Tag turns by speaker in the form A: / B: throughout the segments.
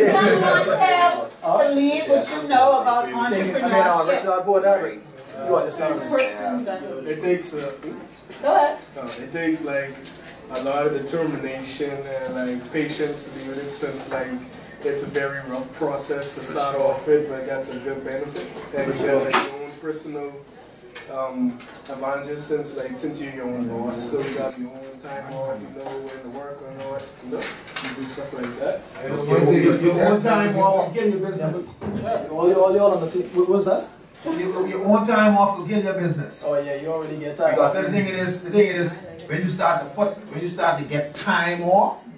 A: Someone else to lead what you know about entrepreneurship.
B: You understand?
A: It
B: takes
A: Go ahead.
B: it takes like a lot of determination and like patience to be with it, since like it's a very rough process to start off with, but got some good benefits and you got like your own personal advantages, since you're your own boss, so you got your own time off, you know when to work or not, you do stuff like that.
C: Your own time off will kill your business.
B: All y'all on the scene. What was that?
C: Your own time off will kill your business.
B: Oh yeah, you don't really get time.
C: Because the thing it is, when you start to get time off,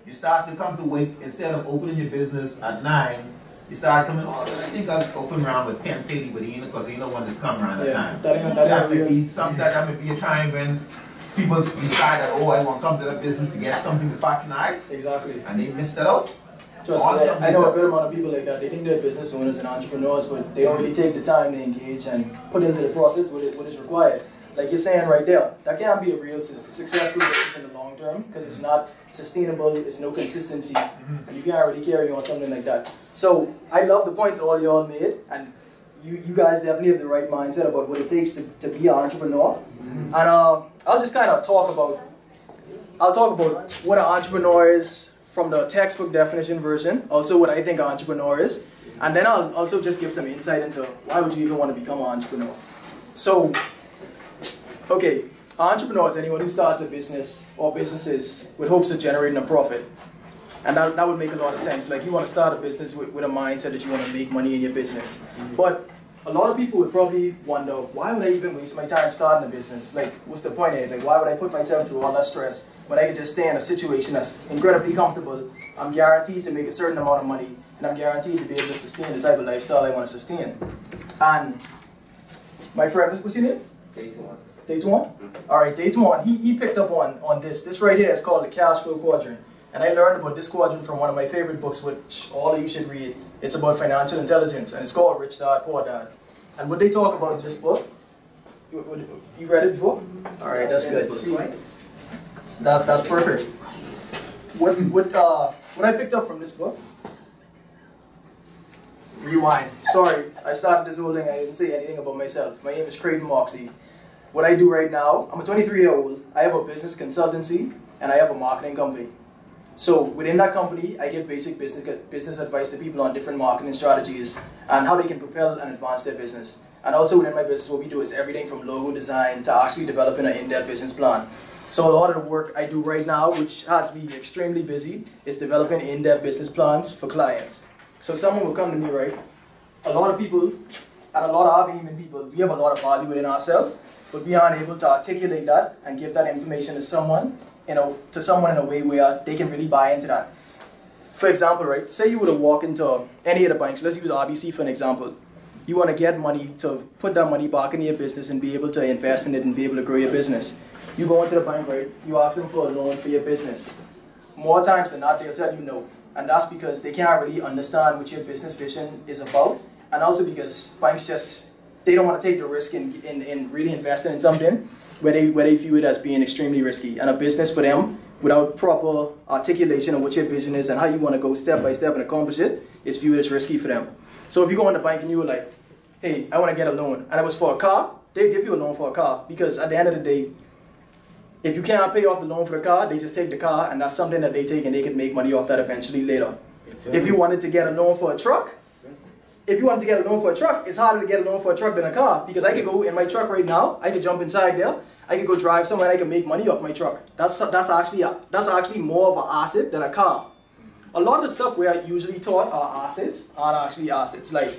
C: you start to come to work, instead of opening your business at 9, you start coming, I think I'll open around with 10:30, but because you know when this come around at 9. That may be a time when people decide that, oh, I want to come to the business to get something to patronize.
B: Exactly.
C: And they missed that out.
B: Trust me, I know a good amount of people like that. They think they're business owners and entrepreneurs, but they don't really take the time to engage and put into the process what is required. Like you're saying right there, that can't be a real successful business in the long term, because it's not sustainable, it's no consistency, and you can't really carry on something like that. So I love the points all y'all made, and you guys definitely have the right mindset about what it takes to be an entrepreneur. And I'll just kind of talk about what an entrepreneur is from the textbook definition version, also what I think an entrepreneur is, and then I'll also just give some insight into why would you even want to become an entrepreneur. So, okay, an entrepreneur is anyone who starts a business or businesses with hopes of generating a profit. And that would make a lot of sense. Like you want to start a business with a mindset that you want to make money in your business. But a lot of people would probably wonder, why would I even waste my time starting a business? Like, what's the point of it? Like, why would I put myself through all that stress when I could just stay in a situation that's incredibly comfortable? I'm guaranteed to make a certain amount of money, and I'm guaranteed to be able to sustain the type of lifestyle I want to sustain. And my friend, what's your name? Dayton? All right, Dayton, he picked up on this. This right here is called the cash flow quadrant. And I learned about this quadrant from one of my favorite books, which all of you should read. It's about financial intelligence, and it's called Rich Dad, Poor Dad. And what they talk about in this book, you read it before? All right, that's good. See, that's perfect. What I picked up from this book, rewind. Sorry, I started this whole thing, I didn't say anything about myself. My name is Creighton Moxey. What I do right now, I'm a 23-year-old. I have a business consultancy, and I have a marketing company. So within that company, I give basic business advice to people on different marketing strategies and how they can propel and advance their business. And also within my business, what we do is everything from logo design to actually developing an in-depth business plan. So a lot of the work I do right now, which has me extremely busy, is developing in-depth business plans for clients. So someone will come to me, right? A lot of people, and a lot of our human people, we have a lot of value within ourselves, but we aren't able to articulate that and give that information to someone in a way where they can really buy into that. For example, right, say you were to walk into any of the banks, let's use RBC for an example. You want to get money to put that money back into your business and be able to invest in it and be able to grow your business. You go into the bank, right, you ask them for a loan for your business. More times than not, they'll tell you no. And that's because they can't really understand what your business vision is about. And also because banks they don't want to take the risk in really investing in something where they view it as being extremely risky. And a business for them, without proper articulation of what your vision is and how you want to go step by step and accomplish it, is viewed as risky for them. So if you go in the bank and you were like, hey, I want to get a loan, and it was for a car, they'd give you a loan for a car, because at the end of the day, if you cannot pay off the loan for the car, they just take the car, and that's something that they take and they can make money off that eventually later. If you wanted to get a loan for a truck, it's harder to get a loan for a truck than a car, because I could go in my truck right now, I could jump inside there, I could go drive somewhere and I can make money off my truck. That's actually more of an asset than a car. A lot of the stuff we are usually taught are assets, aren't actually assets. Like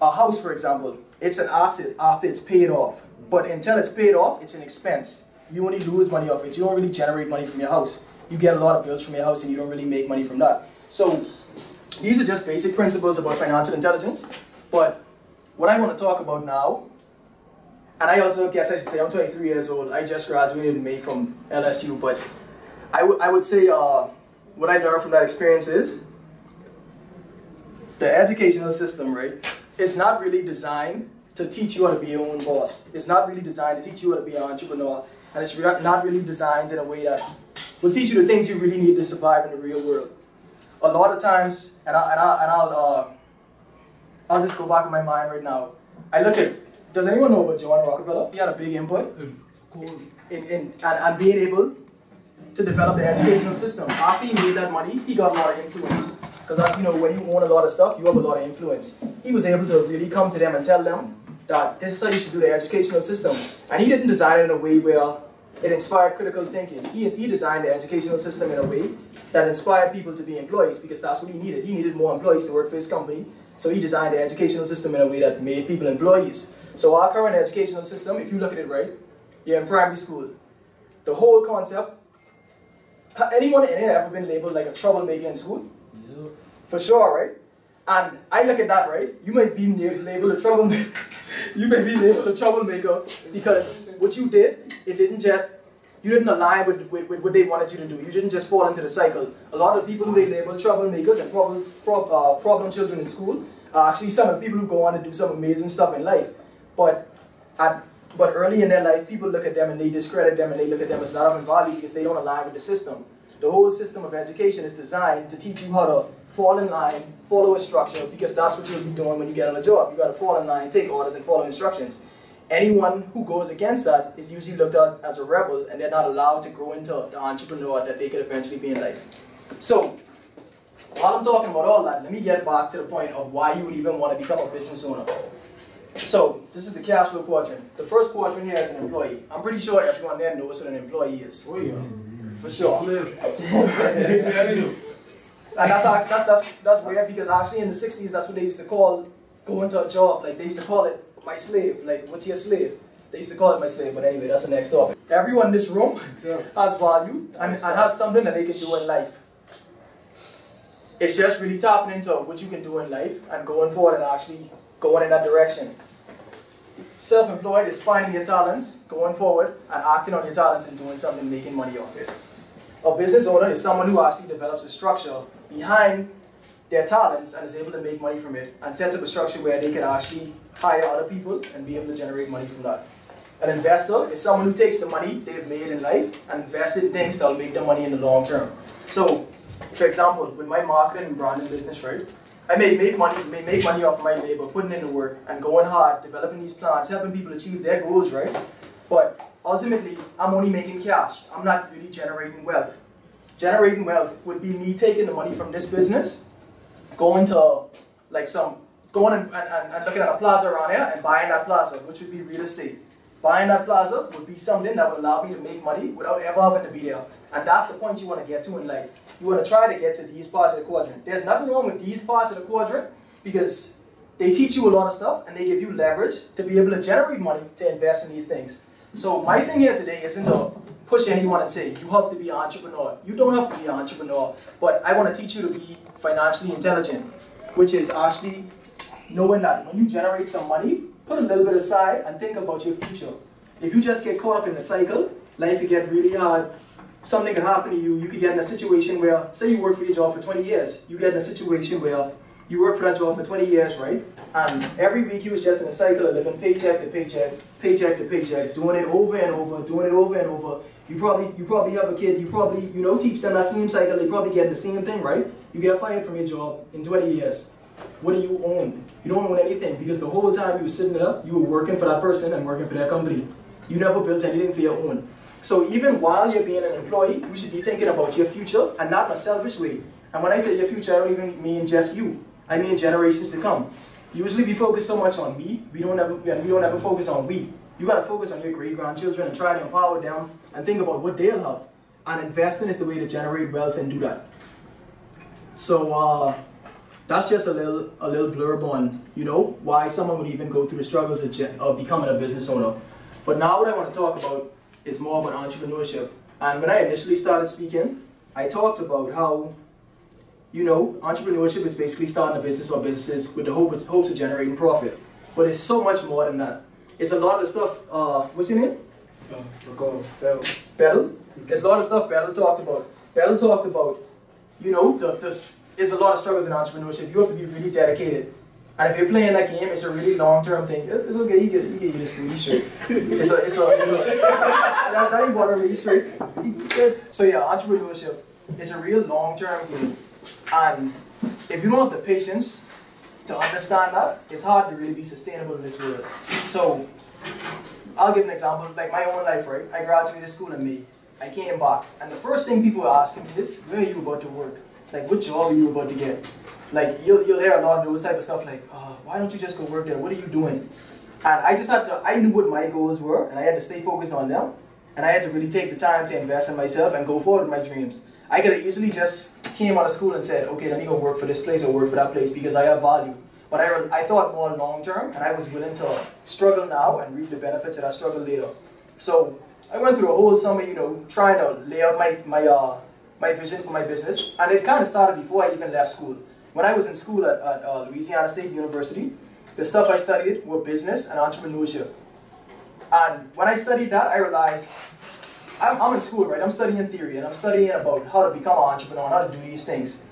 B: a house, for example, it's an asset after it's paid off. But until it's paid off, it's an expense. You only lose money off it. You don't really generate money from your house. You get a lot of bills from your house and you don't really make money from that. So these are just basic principles about financial intelligence. But what I want to talk about now, and I also guess I should say I'm 23 years old. I just graduated in May from LSU, but I would say what I learned from that experience is the educational system, right? It's not really designed to teach you how to be your own boss. It's not really designed to teach you how to be an entrepreneur. And it's not really designed in a way that will teach you the things you really need to survive in the real world. a lot of times, I'll just go back in my mind right now. I look at, does anyone know about John Rockefeller? He had a big input and being able to develop the educational system. After he made that money, he got a lot of influence. Because as you know, when you own a lot of stuff, you have a lot of influence. He was able to really come to them and tell them that this is how you should do the educational system. And he didn't design it in a way where it inspired critical thinking. He designed the educational system in a way that inspired people to be employees, because that's what he needed. He needed more employees to work for his company. So he designed the educational system in a way that made people employees. So our current educational system, if you look at it right, you're in primary school. The whole concept, anyone in here ever been labeled like a troublemaker in school? Yeah. For sure, right? And I look at that, right? You might be labeled a troublemaker. You may be labeled a troublemaker because what you did, you didn't align with what they wanted you to do. You didn't just fall into the cycle. A lot of people who they label troublemakers and problem children in school are actually some of the people who go on to do some amazing stuff in life. But early in their life, people look at them and they discredit them and they look at them as not having value because they don't align with the system. The whole system of education is designed to teach you how to fall in line, follow a structure, because that's what you'll be doing when you get on a job. You got to fall in line, take orders, and follow instructions. Anyone who goes against that is usually looked at as a rebel, and they're not allowed to grow into the entrepreneur that they could eventually be in life. So, while I'm talking about all that, let me get back to the point of why you would even want to become a business owner. So, this is the cash flow quadrant. The first quadrant here is an employee. I'm pretty sure everyone there knows what an employee is.
C: Oh yeah.
B: For sure. And that's weird, because actually in the 60s, that's what they used to call going to a job. Like, they used to call it my slave. Like, what's your slave? They used to call it my slave, but anyway, that's the next topic. Everyone in this room has value and has something that they can do in life. It's just really tapping into what you can do in life and going forward and actually going in that direction. Self-employed is finding your talents, going forward, and acting on your talents and doing something, making money off it. A business owner is someone who actually develops a structure behind their talents and is able to make money from it, and sets up a structure where they can actually hire other people and be able to generate money from that. An investor is someone who takes the money they've made in life and invests in things that will make them money in the long term. So, for example, with my marketing and branding business, right, I may make money off my labor, putting in the work and going hard, developing these plans, helping people achieve their goals, right? But ultimately, I'm only making cash. I'm not really generating wealth. Generating wealth would be me taking the money from this business, going and looking at a plaza around here and buying that plaza, which would be real estate. Buying that plaza would be something that would allow me to make money without ever having to be there. And that's the point you want to get to in life. You want to try to get to these parts of the quadrant. There's nothing wrong with these parts of the quadrant, because they teach you a lot of stuff and they give you leverage to be able to generate money to invest in these things. So my thing here today isn't to push anyone and say, you have to be an entrepreneur. You don't have to be an entrepreneur, but I want to teach you to be financially intelligent, which is actually knowing that when you generate some money, put a little bit aside and think about your future. If you just get caught up in the cycle, life could get really hard. Something could happen to you. You could get in a situation where, say you work for your job for 20 years. You get in a situation where you work for that job for 20 years, right? And every week you was just in a cycle of living paycheck to paycheck, paycheck to paycheck, doing it over and over, doing it over and over. You probably have a kid, you probably, teach them that same cycle, they probably get the same thing, right? You get fired from your job in 20 years. What do you own? You don't own anything, because the whole time you were sitting there, you were working for that person and working for that company. You never built anything for your own. So even while you're being an employee, you should be thinking about your future, and not in a selfish way. And when I say your future, I don't even mean just you. I mean generations to come. Usually we focus so much on we don't ever focus on we. You gotta focus on your great-grandchildren and try to empower them and think about what they'll have. And investing is the way to generate wealth and do that. So that's just a little blurb on, why someone would even go through the struggles of becoming a business owner. But now what I want to talk about is more about entrepreneurship. And when I initially started speaking, I talked about how, entrepreneurship is basically starting a business or businesses with the hopes of generating profit. But it's so much more than that. It's a lot of stuff, what's your name? Beryl. There's a lot of stuff Beryl talked about. Beryl talked about, there's a lot of struggles in entrepreneurship. You have to be really dedicated. And if you're playing that game, it's a really long-term thing. It's okay, you get this really straight. That ain't water really straight. So yeah, entrepreneurship is a real long-term game. And if you don't have the patience to understand that, it's hard to really be sustainable in this world. So I'll give an example, like my own life, right? I graduated school in May. I came back, and the first thing people were asking me is, where are you about to work? Like, what job are you about to get? Like, you'll hear a lot of those type of stuff, like, why don't you just go work there? What are you doing? And I just had to, I knew what my goals were, and I had to stay focused on them. And I had to really take the time to invest in myself and go forward with my dreams. I could have easily just came out of school and said, okay, let me go work for this place or work for that place because I have value. But I thought more long term, and I was willing to struggle now and reap the benefits of that struggle later. So I went through a whole summer, you know, trying to lay out my vision for my business. And it kind of started before I even left school. When I was in school at Louisiana State University, the stuff I studied were business and entrepreneurship. And when I studied that, I realized, I'm in school, right? I'm studying theory, and I'm studying about how to become an entrepreneur, how to do these things.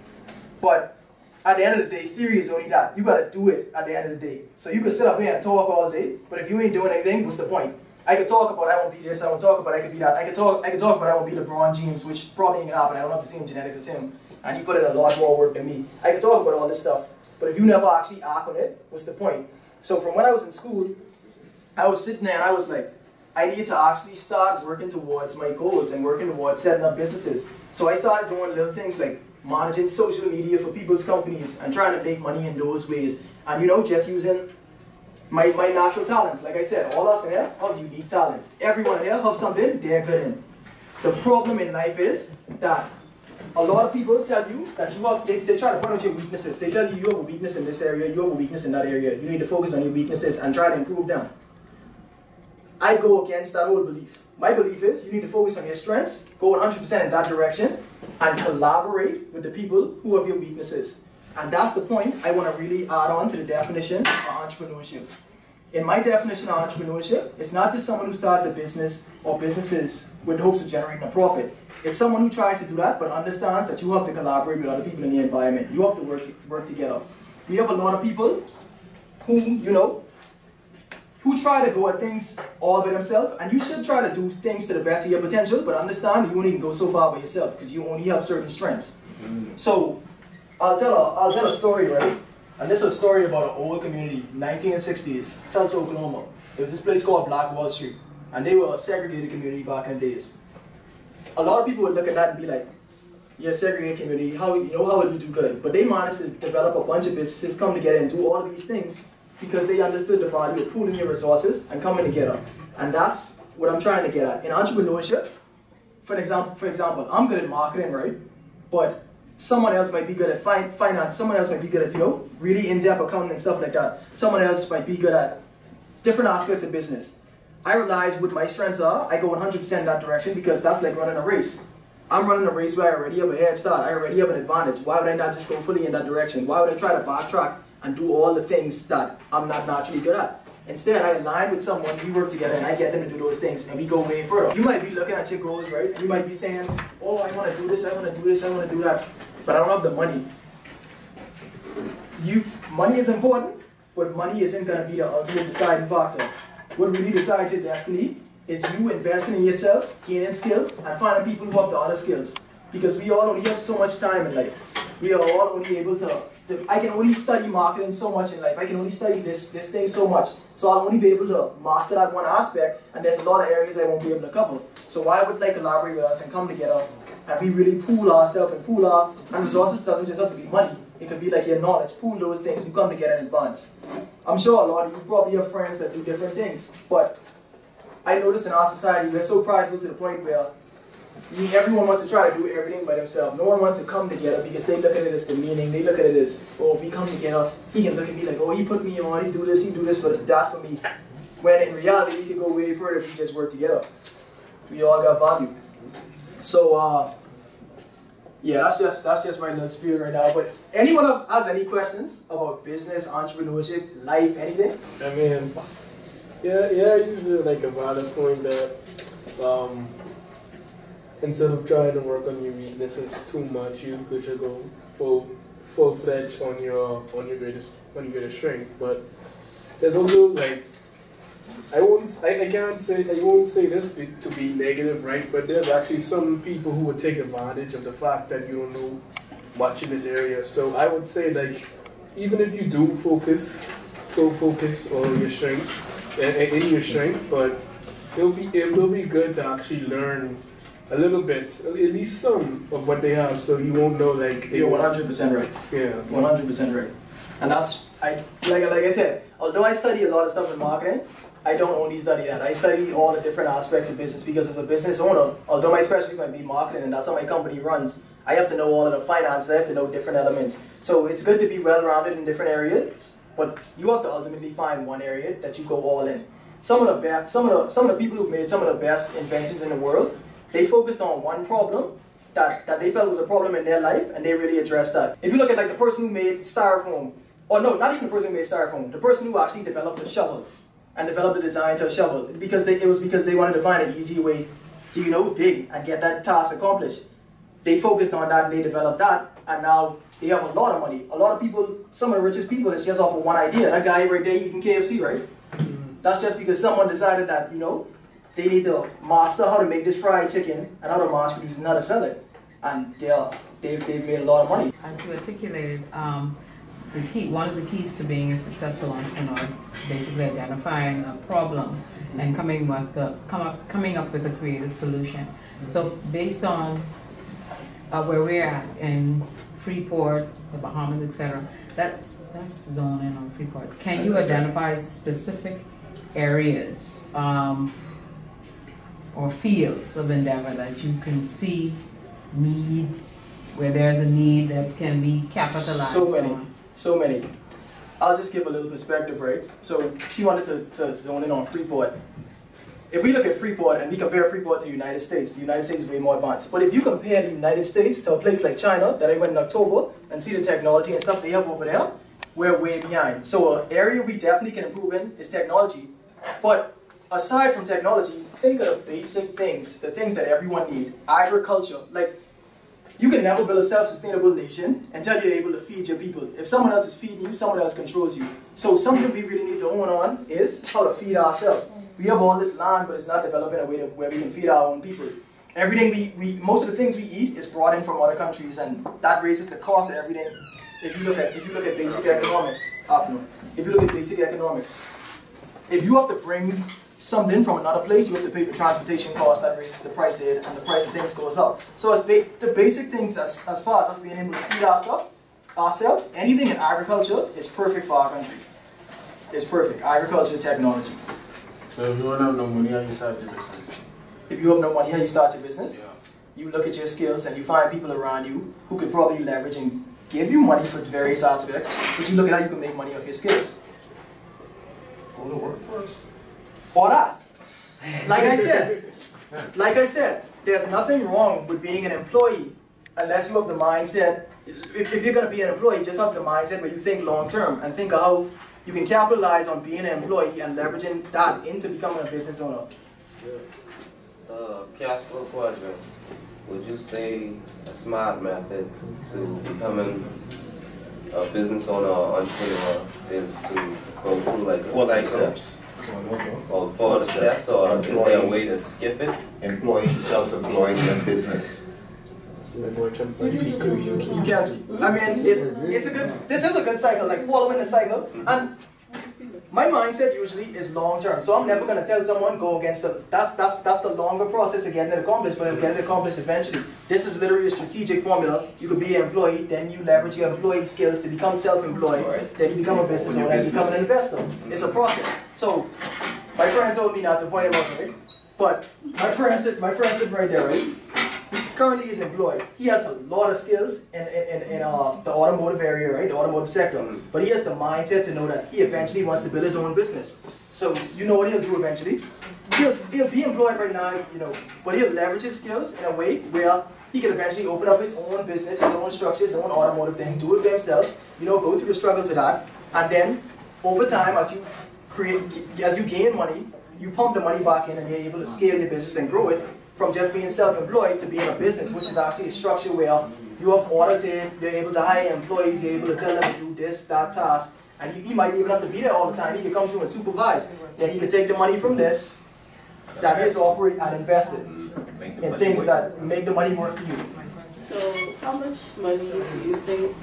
B: But at the end of the day, theory is only that. You gotta do it at the end of the day. So you can sit up here and talk all day, but if you ain't doing anything, what's the point? I could talk about I won't be this, I won't talk about I could be that. I could talk about I won't be LeBron James, which probably ain't gonna happen. I don't have the same genetics as him, and he put in a lot more work than me. I could talk about all this stuff, but if you never actually act on it, what's the point? So from when I was in school, I was sitting there and I was like, I need to actually start working towards my goals and working towards setting up businesses. So I started doing little things like managing social media for people's companies and trying to make money in those ways. And you know, just using my natural talents. Like I said, all us in here have unique talents. Everyone here have something they're good in. The problem in life is that a lot of people tell you that you have, they try to point out your weaknesses. They tell you you have a weakness in this area, you have a weakness in that area. You need to focus on your weaknesses and try to improve them. I go against that whole belief. My belief is you need to focus on your strengths, go 100% in that direction, and collaborate with the people who have your weaknesses. And that's the point I want to really add on to the definition of entrepreneurship. In my definition of entrepreneurship, it's not just someone who starts a business or businesses with hopes of generating a profit. It's someone who tries to do that but understands that you have to collaborate with other people in the environment. You have to work together. We have a lot of people who, you know, who try to go at things all by themselves, and you should try to do things to the best of your potential, but understand that you only can go so far by yourself because you only have certain strengths. So I'll tell a story, right? And this is a story about an old community, 1960s, Tulsa, Oklahoma. There was this place called Black Wall Street, and they were a segregated community back in the days. A lot of people would look at that and be like, yeah, segregated community, how will you do good? But they managed to develop a bunch of businesses, come together and do all of these things because they understood the value of pooling your resources and coming together. And that's what I'm trying to get at. In entrepreneurship, for example, I'm good at marketing, right? But someone else might be good at finance, someone else might be good at, you know, really in-depth accounting and stuff like that. Someone else might be good at different aspects of business. I realize what my strengths are, I go 100% in that direction because that's like running a race. I'm running a race where I already have a head start, I already have an advantage. Why would I not just go fully in that direction? Why would I try to backtrack and do all the things that I'm not naturally good at? Instead, I align with someone, we work together, and I get them to do those things, and we go way further. You might be looking at your goals, right? You might be saying, oh, I want to do this, I want to do this, I want to do that, but I don't have the money. Money is important, but money isn't going to be the ultimate deciding factor. What really decides your destiny is you investing in yourself, gaining skills, and finding people who have the other skills. Because we all only have so much time in life. We are all only able to I can only study marketing so much in life. I can only study this thing so much. So I'll only be able to master that one aspect, and there's a lot of areas I won't be able to cover. So why would I collaborate with us and come together and we really pool ourselves and pool our, and resources doesn't just have to be money. It could be like your knowledge. Pool those things, you come together in advance. I'm sure a lot of you probably have friends that do different things, but I notice in our society we're so prideful to the point where everyone wants to try to do everything by themselves. No one wants to come together because they look at it as the meaning. They look at it as, oh, if we come together, he can look at me like, oh, he put me on, he do this for that for me. When in reality, we can go way further if we just work together. We all got value. So, yeah, that's just my little spiel right now. But anyone has any questions about business, entrepreneurship, life, anything?
D: I mean, yeah, I use it like a valid point that instead of trying to work on your weaknesses too much, you should go full-fledged on your greatest strength. But there's also like I won't say this to be negative, right? But there's actually some people who would take advantage of the fact that you don't know much in this area. So I would say like, even if you do focus on your strength, in your strength, but it will be good to actually learn a little bit, at least some of what they have, so you won't know like.
B: You're 100% right.
D: Yeah.
B: 100% right. And that's like I said. Although I study a lot of stuff in marketing, I don't only study that. I study all the different aspects of business because as a business owner, although my specialty might be marketing and that's how my company runs, I have to know all of the finances. I have to know different elements. So it's good to be well-rounded in different areas, but you have to ultimately find one area that you go all in. Some of the people who've made some of the best inventions in the world, they focused on one problem that they felt was a problem in their life, and they really addressed that. If you look at like the person who made styrofoam, or no, not even the person who made styrofoam, the person who actually developed a shovel and developed the design to a shovel, it was because they wanted to find an easy way to dig and get that task accomplished. They focused on that and they developed that, and now they have a lot of money. A lot of people, some of the richest people, it's just off of one idea. That guy right there eating KFC, right? That's just because someone decided that, they need to master how to make this fried chicken and how to mass produce and how to sell it. And they've made a lot of money.
E: As you articulated, one of the keys to being a successful entrepreneur is basically identifying a problem and coming up with a creative solution. So based on where we're at in Freeport, the Bahamas, etc., that's zoning on Freeport. Can you identify specific areas or fields of endeavor that you can see where there's a need that can be capitalized on?
B: So many. I'll just give a little perspective, right? So she wanted to zone in on Freeport. If we look at Freeport and we compare Freeport to the United States is way more advanced. But if you compare the United States to a place like China that I went in October and see the technology and stuff they have over there, we're way behind. So an area we definitely can improve in is technology. But aside from technology, think of the basic things, the things that everyone needs. Agriculture, like you can never build a self-sustainable nation until you're able to feed your people. If someone else is feeding you, someone else controls you. So something we really need to own on is how to feed ourselves. We have all this land, but it's not developed in a way where we can feed our own people. Everything most of the things we eat is brought in from other countries, and that raises the cost of everything. If you look at basic economics, if you have to bring something from another place, you have to pay for transportation costs. That raises the price of it, and the price of things goes up. So the basic things as far as us being able to feed ourselves, anything in agriculture is perfect for our country. It's perfect. Agriculture, technology.
F: So if you don't have no money, how you start your business?
B: If you have no money, how you start your business? Yeah. You look at your skills and you find people around you who could probably leverage and give you money for various aspects, but you look at how you can make money off your skills.
F: Go to work first.
B: Or that. Like I said, there's nothing wrong with being an employee unless you have the mindset. If you're going to be an employee, just have the mindset where you think long term and think of how you can capitalize on being an employee and leveraging that into becoming a business owner.
G: Cash flow quadrant. Would you say a smart method to becoming a business owner or entrepreneur is to go through like a cycle? Or 4 the steps, or is there a way to skip it?
C: Employee, self-employed, and business.
B: You can't. I mean, this is a good cycle, like following the cycle. And my mindset usually is long term. So I'm never gonna tell someone go against the. That's the longer process of getting it accomplished, but it'll get it accomplished eventually. This is literally a strategic formula. You could be an employee, then you leverage your employee skills to become self-employed, then you become a business owner, and you become an investor. It's a process. So my friend told me not to point him out, right? But my friend said right there, right? He currently is employed. He has a lot of skills in the automotive area, right? The automotive sector. But he has the mindset to know that he eventually wants to build his own business. So you know what he'll do eventually? He'll be employed right now, but he'll leverage his skills in a way where he can eventually open up his own business, his own structure, his own automotive thing, do it for himself, go through the struggles of that. And then over time, as you gain money, you pump the money back in and you're able to scale your business and grow it. From just being self-employed to being a business, which is actually a structure where you have audited, you're able to hire employees, you're able to tell them to do this, that task, and he might even have to be there all the time. He can come through and supervise. Then he can take the money from this, that is operate and invest it in things that make the money work for you.
A: So
H: How much money do you think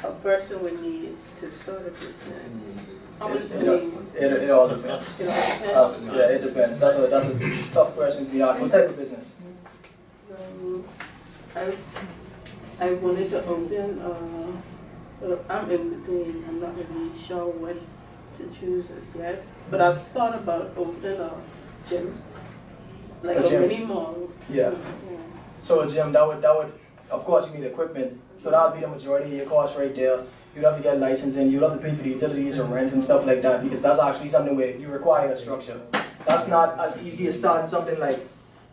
H: a person would need to start a business? How much
B: It all depends.
H: It all depends.
B: Yeah, it depends. That's a tough question to be honest. What type of business?
H: I wanted to open, I'm in between, I'm not really sure what to choose as yet, but I've thought about opening a gym, like a mini mall.
B: Yeah. So a gym, that would, of course you need equipment, so that would be the majority of your cost right there. You'd have to get licensing, you'd have to pay for the utilities or rent and stuff like that, because that's actually something where you require a structure. That's not as easy as starting something like,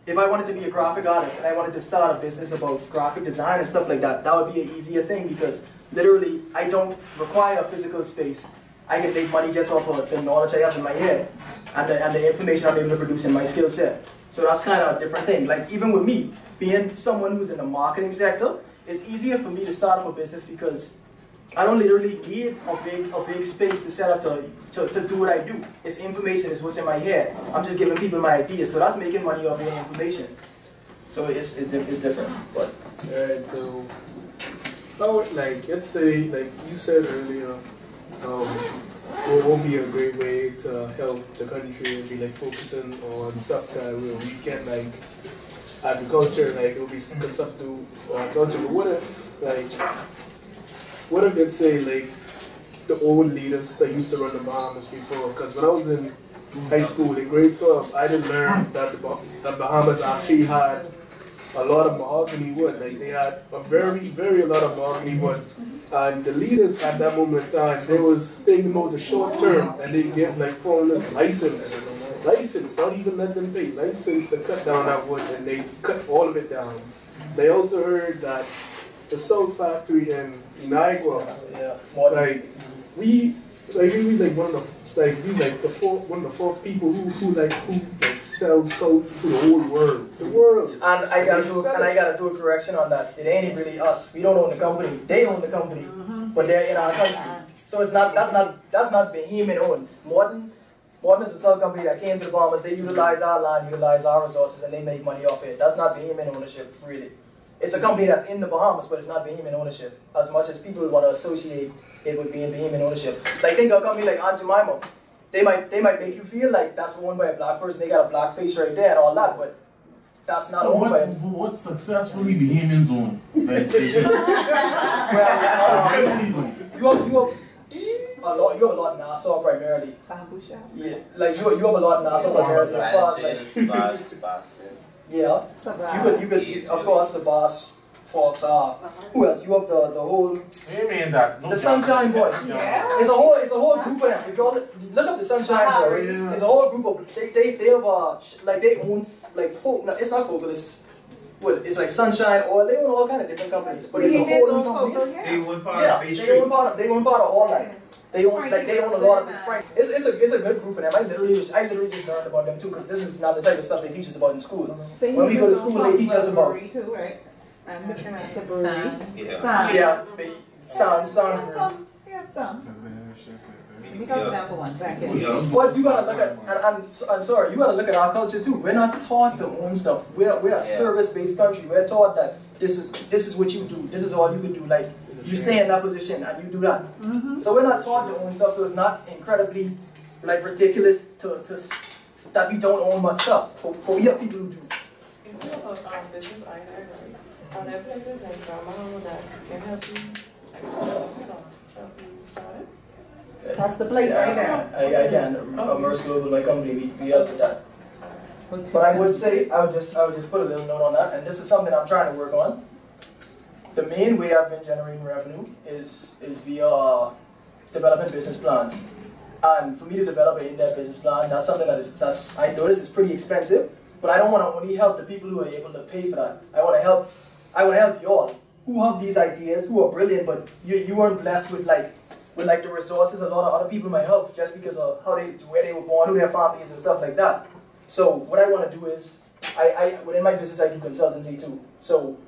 B: if I wanted to be a graphic artist and I wanted to start a business about graphic design and stuff like that, that would be an easier thing because literally I don't require a physical space. I can make money just off of the knowledge I have in my head and the information I'm able to produce in my skill set. So that's kind of a different thing. Like even with me, being someone who's in the marketing sector, it's easier for me to start up a business because I don't literally need a big space to set up to do what I do. It's information, it's what's in my head. I'm just giving people my ideas, so that's making money off of information. So it's different. But
D: alright, so how would, like, let's say, like you said earlier, what would be a great way to help the country and be like focusing on stuff that we can like agriculture, like it will be stuff to agriculture. But what if let's say like the old leaders that used to run the Bahamas before? Because when I was in high school in grade 12, I didn't learn that the Bahamas actually had a lot of mahogany wood. Like they had a very lot of mahogany wood. And the leaders at that moment in time, they was thinking about the short term, and they give like foreigners license, not even let them pay, license to cut down that wood, and they cut all of it down. They also heard that the salt factory in Niagara, like we one of the fourth people who sell salt to the whole world. The world. And
B: I gotta do a correction on that. It ain't really us. We don't own the company. They own the company, but they're in our country. So it's not. That's not Bahamian owned. Morton is a salt company that came to the Bahamas. They utilize our land, utilize our resources, and they make money off it. That's not Bahamian ownership, really. It's a company that's in the Bahamas, but it's not Bahamian ownership. As much as people want to associate it with being Bahamian ownership. Like think of a company like Aunt Jemima. They might make you feel like that's owned by a black person. They got a black face right there and all that, but that's not owned by.
I: What successfully Bahamians own? Like,
B: you have a lot in Nassau primarily. Yeah, like you have a lot in Nassau primarily as far as like. Yeah, you could of course the Boss. Fox who else? You have the whole the Sunshine Boys. Yeah. It's a whole group of them. If you all look up the Sunshine Boys, it's a whole group of they have like they own like folk. No, it's not Focus. What? It's like Sunshine or they own all kind of different companies. But it's a whole company. They own part of they own part of all that. They own a lot of different. It's a good group of them. I literally just learned about them too because this is not the type of stuff they teach us about in school. When we go to school, they teach us about.
A: I'm looking at the brewery.
B: Sound.
A: We have some. We got that for 1 second.
B: But you gotta look at, I'm sorry, you gotta look at our culture too. We're not taught to own stuff. We're a service-based country. We're taught that this is what you do. This is all you can do. Like you stay in that position and you do that. So we're not taught to own stuff. So it's not incredibly like ridiculous to that we don't own much stuff. But we have people who do.
J: Business there are places in Bahamas that can help you, help you start it?
A: That's the place right now.
B: I can. Immerse Global, my company, we help with that. But I would say, I would just put a little note on that, and this is something I'm trying to work on. The main way I've been generating revenue is via developing business plans. And for me to develop an in-depth business plan, that's something I notice is pretty expensive, but I don't want to only help the people who are able to pay for that. I want to help you all who have these ideas, who are brilliant, but you weren't blessed with the resources a lot of other people might have just because of where they were born, who their families and stuff like that. So what I want to do is, within my business I do consultancy too. So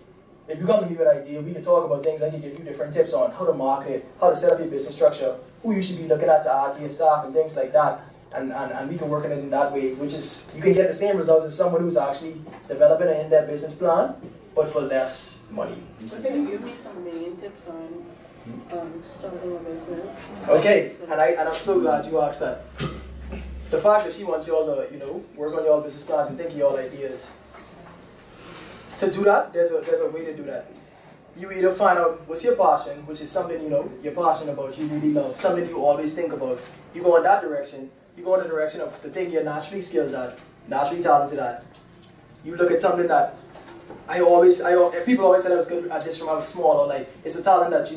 B: if you come to me with an idea, we can talk about things. I can give you different tips on how to market, how to set up your business structure, who you should be looking at to RT staff and things like that. And we can work on it in that way, which is, you can get the same results as someone who's actually developing an in-depth business plan, but for less money.
H: So can you give me some main tips on starting a business?
B: Okay, and I'm so glad you asked that. The fact that she wants you all to, work on your business plans and think of your ideas. To do that, there's a way to do that. You either find out what's your passion, which is something, you're passionate about, you really love, something you always think about. You go in that direction. You go in the direction of the thing you're naturally skilled at, naturally talented at. You look at something that people always said I was good at this from when I was small, or like, it's a talent that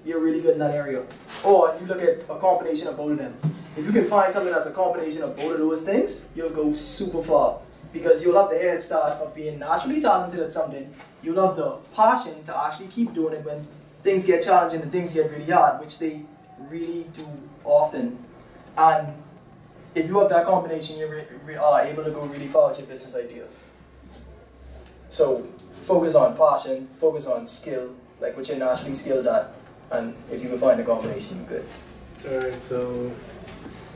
B: you're really good in that area. Or you look at a combination of both of them. If you can find something that's a combination of both of those things, you'll go super far. Because you'll have the head start of being naturally talented at something. You'll have the passion to actually keep doing it when things get challenging and things get really hard, which they really do often. And if you have that combination, you're able to go really far with your business idea. So focus on passion, focus on skill, like what you're naturally skilled at, and if you can find a combination, you're good.
D: Alright, so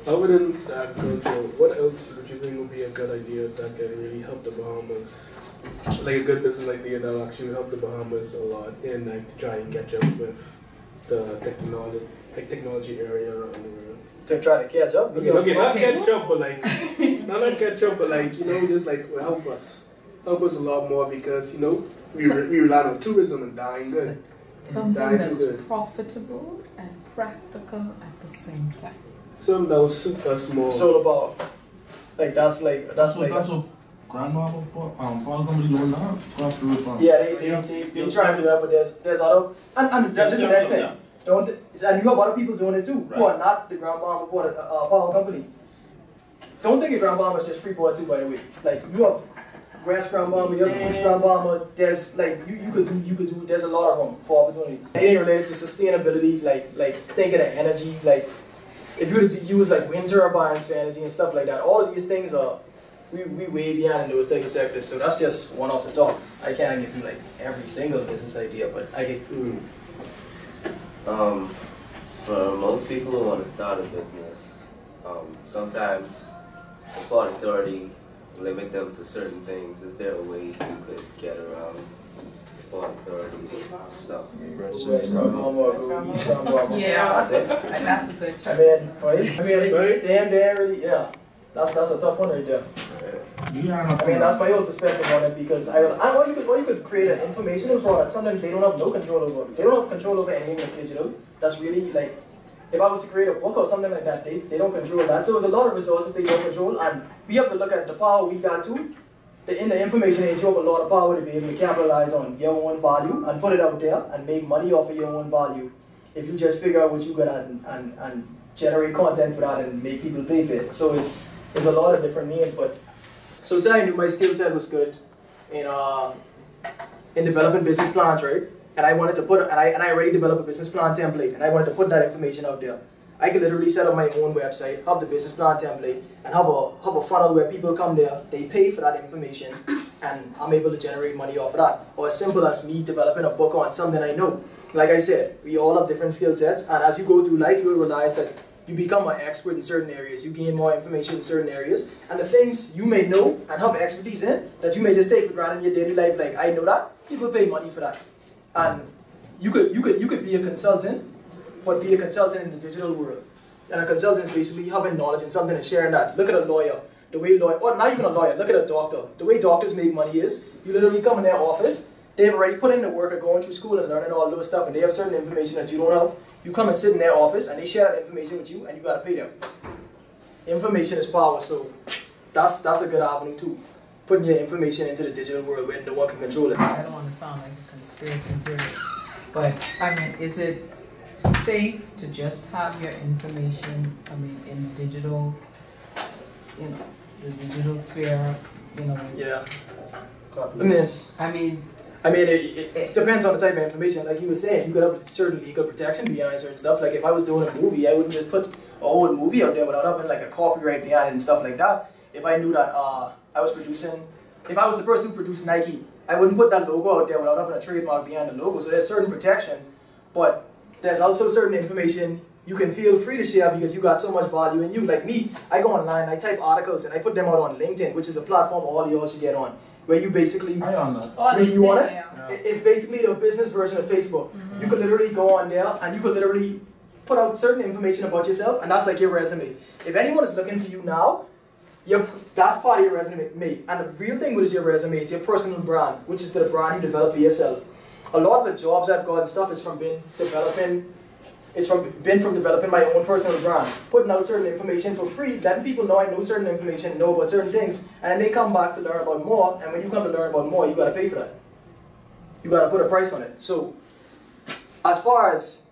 D: other than that control, what else would you think would be a good idea that can really help the Bahamas? Like a good business idea that will actually help the Bahamas a lot in like to try and catch up with the technology area around the world.
B: To try to catch up?
D: Okay, not catch up, but like not catch up, but like just like will help us a lot more because we rely on tourism and dying good.
E: Something that's profitable and practical at the same time.
D: Something that will suit us more.
B: So about that's
I: what grandma farm company doing now.
B: Yeah, they try to do that, but there's other and this is the next thing. And you have other people doing it too, who are not the Grand Bahama power company. Don't think of Grand Bahama as just Freeport too, by the way. Like you have West Grand Bahama, you have East Grand Bahama. There's like you could do. There's a lot of them for opportunity. Anything related to sustainability, like thinking of energy, like if you were to use like wind turbines for energy and stuff like that. All of these things are we way beyond in those type of sectors. So that's just one off the top. I can't give you like every single business idea, but I get.
G: For most people who want to start a business, sometimes the port authority limit them to certain things. Is there a way you could get around the port authority stuff?
E: Yeah,
G: that's it.
E: That's a good choice.
B: Damn, really, yeah. That's a tough one right there. That's my own perspective on it because or you could create an informational product, something they don't have no control over. They don't have control over anything that's digital. That's really like, if I was to create a book or something like that, they don't control that. So there's a lot of resources they don't control, and we have to look at the power we got too. In the information age, you have a lot of power to be able to capitalize on your own value and put it out there and make money off of your own value. If you just figure out what you got at and generate content for that and make people pay for it. So there's a lot of different means, but so say I knew my skill set was good in developing business plans, right? And I wanted to put and I already developed a business plan template, and I wanted to put that information out there. I could literally set up my own website, have the business plan template, and have a funnel where people come there, they pay for that information, and I'm able to generate money off of that. Or as simple as me developing a book on something I know. Like I said, we all have different skill sets, and as you go through life, you'll realize that you become an expert in certain areas, you gain more information in certain areas, and the things you may know and have expertise in that you may just take for granted in your daily life, like I know that, people pay money for that. And you could be a consultant, but be a consultant in the digital world. And a consultant is basically having knowledge in something and sharing that. Look at a lawyer, or not even a lawyer, look at a doctor. The way doctors make money is, you literally come in their office, they've already put in the work of going through school and learning all those stuff, and they have certain information that you don't have. You come and sit in their office, and they share that information with you, and you gotta pay them. Information is power, so that's a good avenue too. Putting your information into the digital world where no one can control it.
E: I don't want to sound like a conspiracy theorist, but I mean, is it safe to just have your information, in digital, the digital sphere,
B: Yeah. It depends on the type of information. Like you were saying, you could have certain legal protection behind certain stuff. Like if I was doing a movie, I wouldn't just put an old movie out there without having like a copyright behind it and stuff like that. If I knew that if I was the person who produced Nike, I wouldn't put that logo out there without having a trademark behind the logo. So there's certain protection, but there's also certain information you can feel free to share because you got so much value in you. Like me, I go online, I type articles, and I put them out on LinkedIn, which is a platform all y'all should get on, where you basically,
E: you
B: want it? It's basically the business version of Facebook. You could literally go on there and you could literally put out certain information about yourself, and that's like your resume. If anyone is looking for you now, that's part of your resume. And the real thing with your resume is your personal brand, which is the brand you develop for yourself. A lot of the jobs I've got and stuff is from developing my own personal brand, putting out certain information for free, letting people know I know certain information, know about certain things, and then they come back to learn about more, and when you come to learn about more, you gotta pay for that. You gotta put a price on it. So, as far as,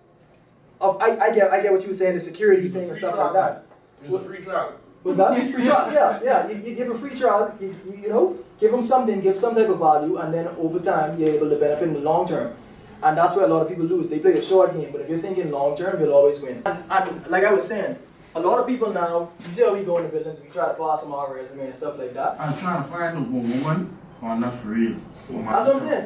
B: I get what you were saying, the security thing and stuff like that.
I: It's a free trial.
B: Was that? Free trial, yeah. You give a free trial, you know, give them something, give some type of value, and then over time, you're able to benefit in the long term. And that's where a lot of people lose. They play a short game, but if you're thinking long term, you'll always win. And like I was saying, a lot of people now, you see how we go in the buildings, we try to pass them our resume and stuff like that.
I: I'm trying to find a woman or not for real.
B: That's what I'm saying.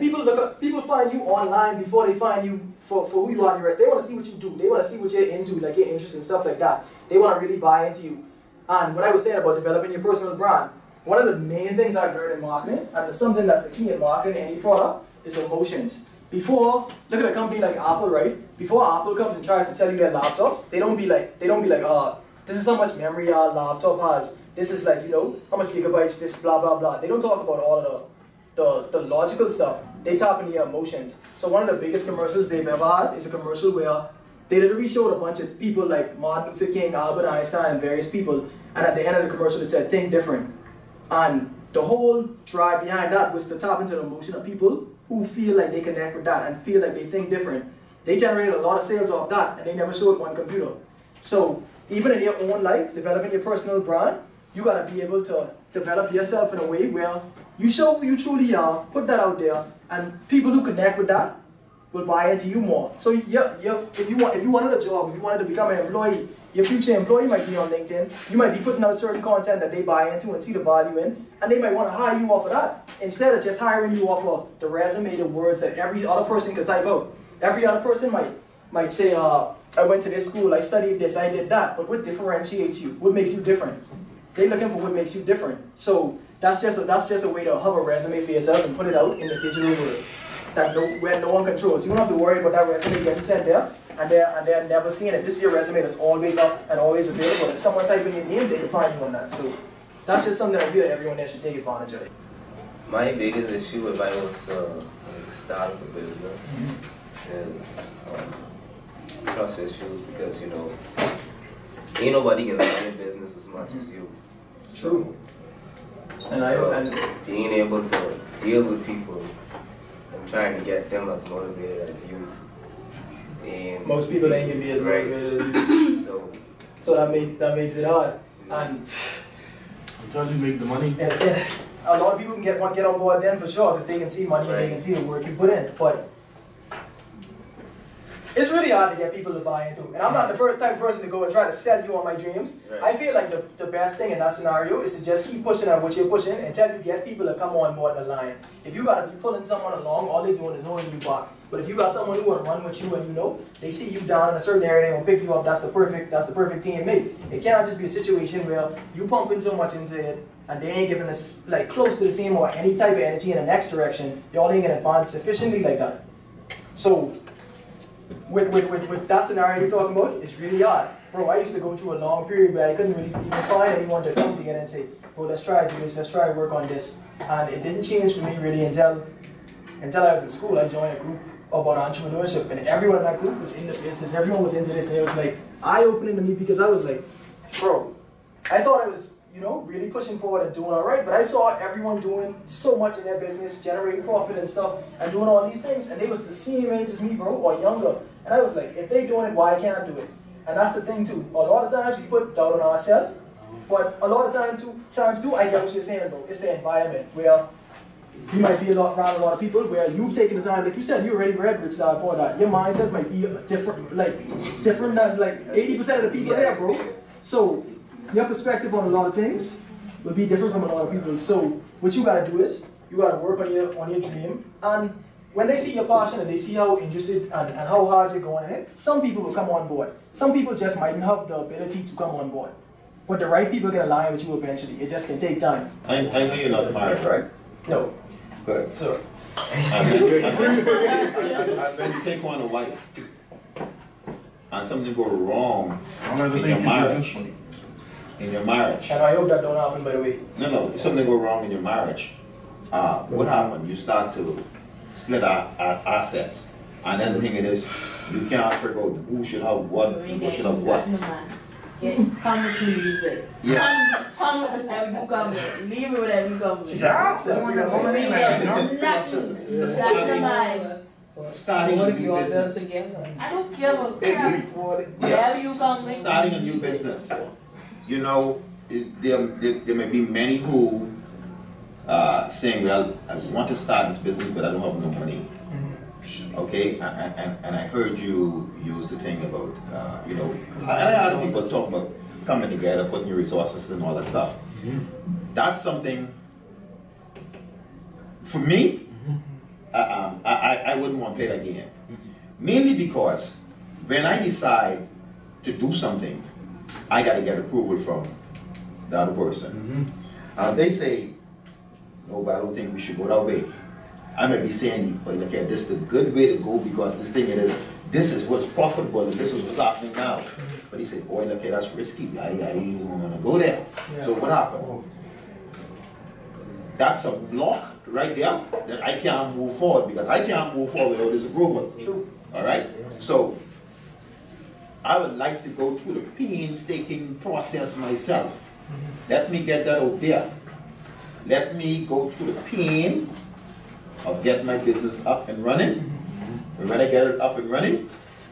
B: People find you online before they find you for who you are. They want to see what you do. They want to see what you're into, like your interests and stuff like that. They want to really buy into you. And what I was saying about developing your personal brand, one of the main things I've learned in marketing, and something that's the key in marketing any product, is emotions. Before, look at a company like Apple, right? Before Apple comes and tries to sell you their laptops, they don't be like, this is how much memory our laptop has. This is like, you know, how much gigabytes, this blah, blah, blah. They don't talk about all of the logical stuff. They tap into your emotions. So one of the biggest commercials they've ever had is a commercial where they literally showed a bunch of people like Martin Luther King, Albert Einstein, and various people. And at the end of the commercial, it said, think different. And the whole drive behind that was to tap into the emotion of people who feel like they connect with that and feel like they think different. They generated a lot of sales off that, and they never showed one computer. So even in your own life, developing your personal brand, you gotta be able to develop yourself in a way where you show who you truly are, put that out there, and people who connect with that will buy into you more. So if you wanted a job, if you wanted to become an employee, your future employee might be on LinkedIn. You might be putting out certain content that they buy into and see the value in, and they might want to hire you off of that instead of just hiring you off of the resume, the words that every other person could type out. Every other person might say, I went to this school, I studied this, I did that. But what differentiates you? What makes you different? They're looking for what makes you different. So that's just a way to have a resume for yourself and put it out in the digital world where no one controls. You don't have to worry about that resume getting sent there. And they're never seeing it. This is your resume that's always up and always available. If someone types in your name, they can find you on that. So that's just something I feel everyone there should take advantage of. My
G: biggest issue if I was to start up a business is trust issues, because you know ain't nobody can run your business as much as you.
B: True. And
G: being able to deal with people and trying to get them as motivated as you. And
B: most people ain't gonna be as motivated as you. So that makes it hard. And
I: until you make the money.
B: And a lot of people can get on board then for sure, because they can see money and they can see the work you put in. But it's really hard to get people to buy into. And I'm not the type of person to go and try to sell you on my dreams. Right. I feel like the best thing in that scenario is to just keep pushing on what you're pushing until you get people to come on board the line. If you gotta be pulling someone along, all they're doing is holding you back. But if you got someone who will run with you and you know, they see you down in a certain area, they will pick you up, that's the perfect teammate. It can't just be a situation where you pumping so much into it and they ain't giving us like close to the same or any type of energy in the next direction. Y'all ain't gonna advance sufficiently like that. So with that scenario you're talking about, it's really hard. Bro, I used to go through a long period where I couldn't really even find anyone to come together and say, bro, let's try to do this, let's try to work on this. And it didn't change for me really until I was in school. I joined a group about entrepreneurship, and everyone in that group was in the business, everyone was into this, and it was like eye-opening to me, because I was like, bro, I thought I was, you know, really pushing forward and doing all right, but I saw everyone doing so much in their business, generating profit and stuff, and doing all these things, and they was the same age as me, bro, or younger. And I was like, if they doing it, why can't I do it? And that's the thing too. A lot of times we put doubt on ourselves, but a lot of times too, I get what you're saying, bro. It's the environment where you might be around a lot of people where you've taken the time, like you said, you already read Rich Dad Poor Dad. Your mindset might be different than like 80% of the people there, bro. So your perspective on a lot of things will be different from a lot of people. So what you gotta do is you gotta work on your dream, and when they see your passion and they see how interested and how hard you're going in it, some people will come on board. Some people just mightn't have the ability to come on board. But the right people can align with you eventually. It just can take time.
C: I know you're not married, right?
B: No.
C: Good.
B: So
C: And when you take on a wife and something go wrong in your marriage,
B: And I hope that don't happen, by the way.
C: no, something go wrong in your marriage, what happened? You start to split assets, and then the thing it is, you can't figure out who should have what, who should have what.
H: Come to use it.
C: Yeah.
H: Come with whatever you come with. Leave it whatever you come with.
C: Starting a new business.
H: I don't care what whatever you come with.
C: Starting a new business. You know, there may be many who saying, well, I want to start this business, but I don't have no money. Okay, and I heard you use the thing about, you know, other people talk about coming together, putting your resources and all that stuff. That's something, for me, I wouldn't want to play that game. Mainly because when I decide to do something, I got to get approval from the other person. They say, no, but I don't think we should go that way. I may be saying, well, look at this is the good way to go because this thing this is what's profitable and this is what's happening now. But he said, boy, look at that's risky. I don't want to go there. Yeah. So what happened? That's a block right there that I can't move forward because I can't move forward without this approval.
B: True.
C: All right? So I would like to go through the painstaking process myself. Let me get that out there. Let me go through the pain of getting my business up and running. And when I get it up and running,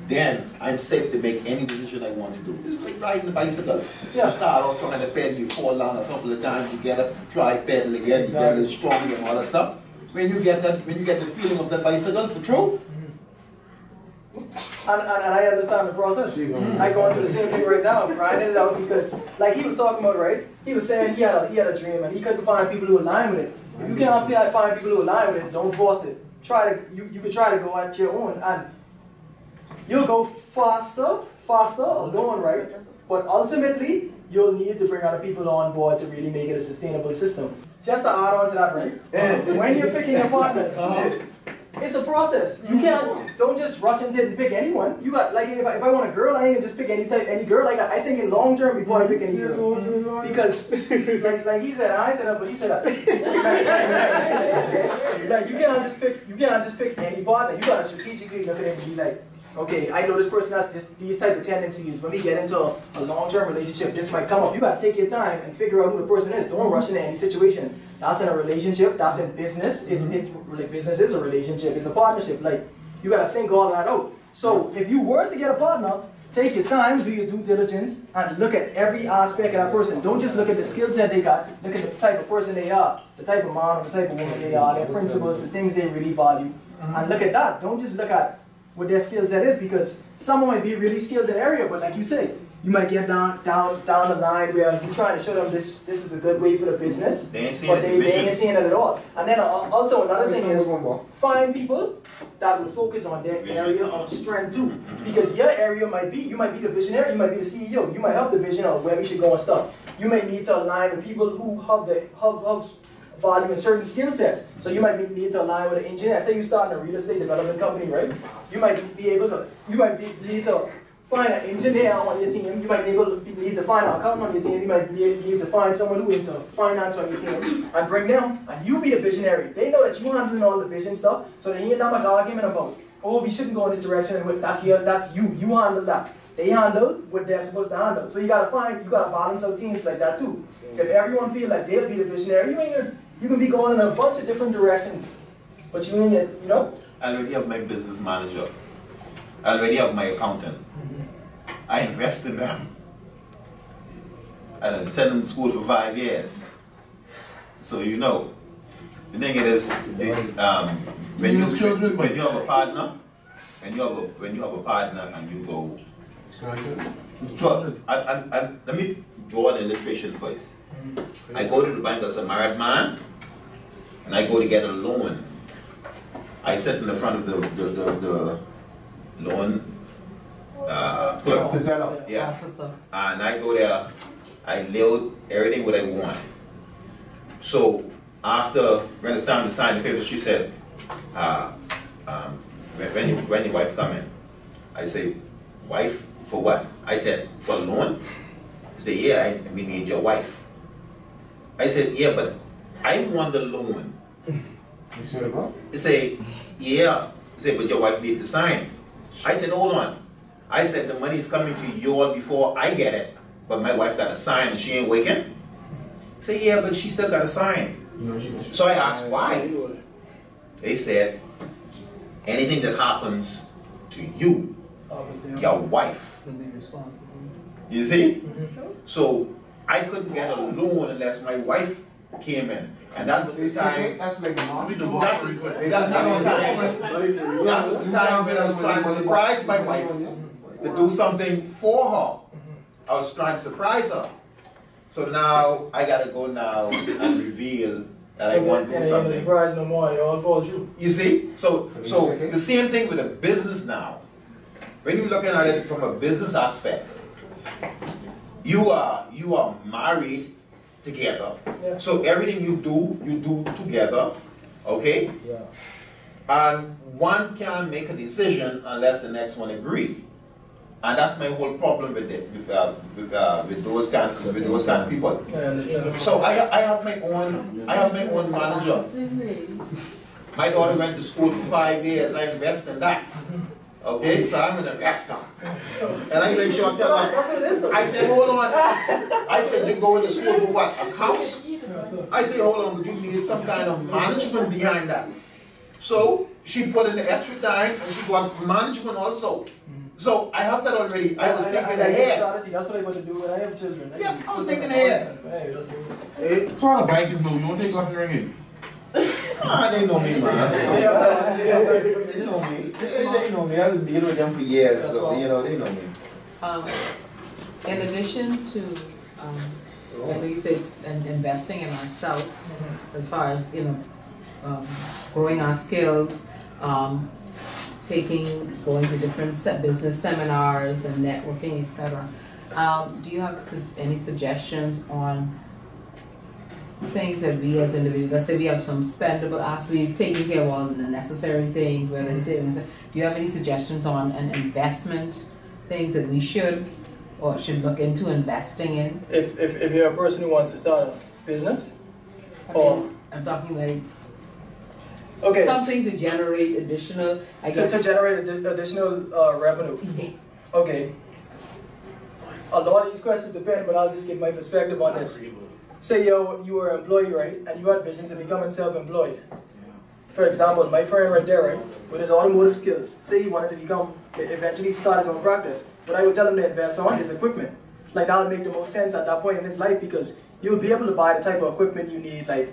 C: then I'm safe to make any decision I want to do. It's like riding a bicycle.
B: Yeah.
C: You start off trying to pedal, you fall down a couple of times, you get up, try pedal again, you get a little stronger and all that stuff. When you get the feeling of that bicycle for true.
B: And I understand the process. I go through the same thing right now, grinding it out because, like he was talking about, right? He was saying he had a dream and he couldn't find people who align with it. If you cannot find people who align with it, don't force it. You could try to go at your own, and you'll go faster alone, right? But ultimately, you'll need to bring other people on board to really make it a sustainable system. Just to add on to that, right? When you're picking your partners, it's a process. You don't just rush into it and pick anyone. You got like if I want a girl, I ain't gonna just pick any girl. Like I think in long term before I pick any girl. Because like he said, I said that, but he said that. Like you cannot just pick any partner. You gotta strategically look at it and be like, okay, I know this person has these type of tendencies. When we get into a long-term relationship, this might come up. You gotta take your time and figure out who the person is. Don't rush into any situation. That's in a relationship, that's in business. It's like business is a relationship, it's a partnership. Like you gotta think all that out. So if you were to get a partner, take your time, do your due diligence, and look at every aspect of that person. Don't just look at the skill set they got, look at the type of person they are, the type of man or the type of woman they are, their principles, the things they really value. And look at that. Don't just look at what their skill set is, because someone might be really skilled in an area, but like you say, you might get down the line where you're trying to show them this is a good way for the business, but they ain't seeing it at all. And then also another thing is find people that will focus on their area of strength too, because your area you might be the visionary, you might be the CEO, you might have the vision of where we should go and stuff. You may need to align with people who have value in certain skill sets. So you might need to align with an engineer. Say you start in a real estate development company, right? You might need to find an engineer on your team. You might need to find an accountant on your team. You might need to find someone who into finance on your team and bring them. And you be a visionary. They know that you're handling all the vision stuff, so there ain't that much argument about, oh, we shouldn't go in this direction. That's you. You handle that. They handle what they're supposed to handle. So you gotta balance out teams like that too. If everyone feel like they'll be the visionary, you can be going in a bunch of different directions. But you ain't, you know?
C: I already have my business manager. I already have my accountant. I invest in them. I send them to school for 5 years. So you know. The thing is, when you have a partner, when you have a partner and you go. So, let me draw an illustration first. I go to the bank as a married man, and I go to get a loan. I sit in the front of the loan clerk. Yeah. And I go there, I lay out everything what I want. So after when it's time to sign the paper, she said, when your wife come in, I say, wife, for what? I said, for loan? He said, yeah, we need your wife. I said, yeah, but I want the loan.
F: You said what?
C: He said, yeah. He said, but your wife need to sign. I said, hold on. I said, the money is coming to you all before I get it, but my wife got to sign and she ain't waking. He said, yeah, but she still got to sign. So I asked why. They said, anything that happens to you, your wife. You see? So I couldn't get a loan unless my wife came in. And that was the time.
F: That's like mom.
C: That was the time when I was trying to surprise my wife to do something for her. I was trying to surprise her. So now I gotta go now and reveal that I want to do something.
B: Surprise no more, it all falls through.
C: You see? So the same thing with a business now. When you're looking at it from a business aspect, you are married together.
B: Yeah.
C: So everything you do together, okay?
B: Yeah.
C: And one can't make a decision unless the next one agree. And that's my whole problem with it, with those kind of people.
B: I understand.
C: So I have my own manager. My daughter went to school for 5 years. I invest in that. Okay, so I'm an investor. And I make sure I tell her, I said, hold on. I said, you go into school for what? Accounts? I said, hold on, but you need some kind of management behind that. So she put in the extra time and she got management also. So I have that already. I was thinking ahead.
B: That's what I want to do when I have children.
C: Yeah, I was thinking ahead.
F: Hey, try to bike this no. You want to take off your ring?
C: Ah, they know me, man. They know me. They know me. I've been dealing with them for years, so you know they know me.
E: In addition to, at least it's investing in ourselves, as far as growing our skills, going to different business seminars and networking, etc. Do you have any suggestions on things that we as individuals, let's say we have some spendable, after we've taken care of all the necessary things, whether it's savings, do you have any suggestions on an investment, things that we should or should look into investing in?
B: If you're a person who wants to start a business?
E: I'm talking like something to generate additional,
B: to generate additional revenue.
E: Yeah.
B: Okay. A lot of these questions depend, but I'll just give my perspective on this. Say you were an employee, right, and you had visions of becoming self-employed. For example, my friend right there, right, with his automotive skills, say he wanted to eventually start his own practice. What I would tell him to invest on is equipment. Like that would make the most sense at that point in his life because you'll be able to buy the type of equipment you need, like,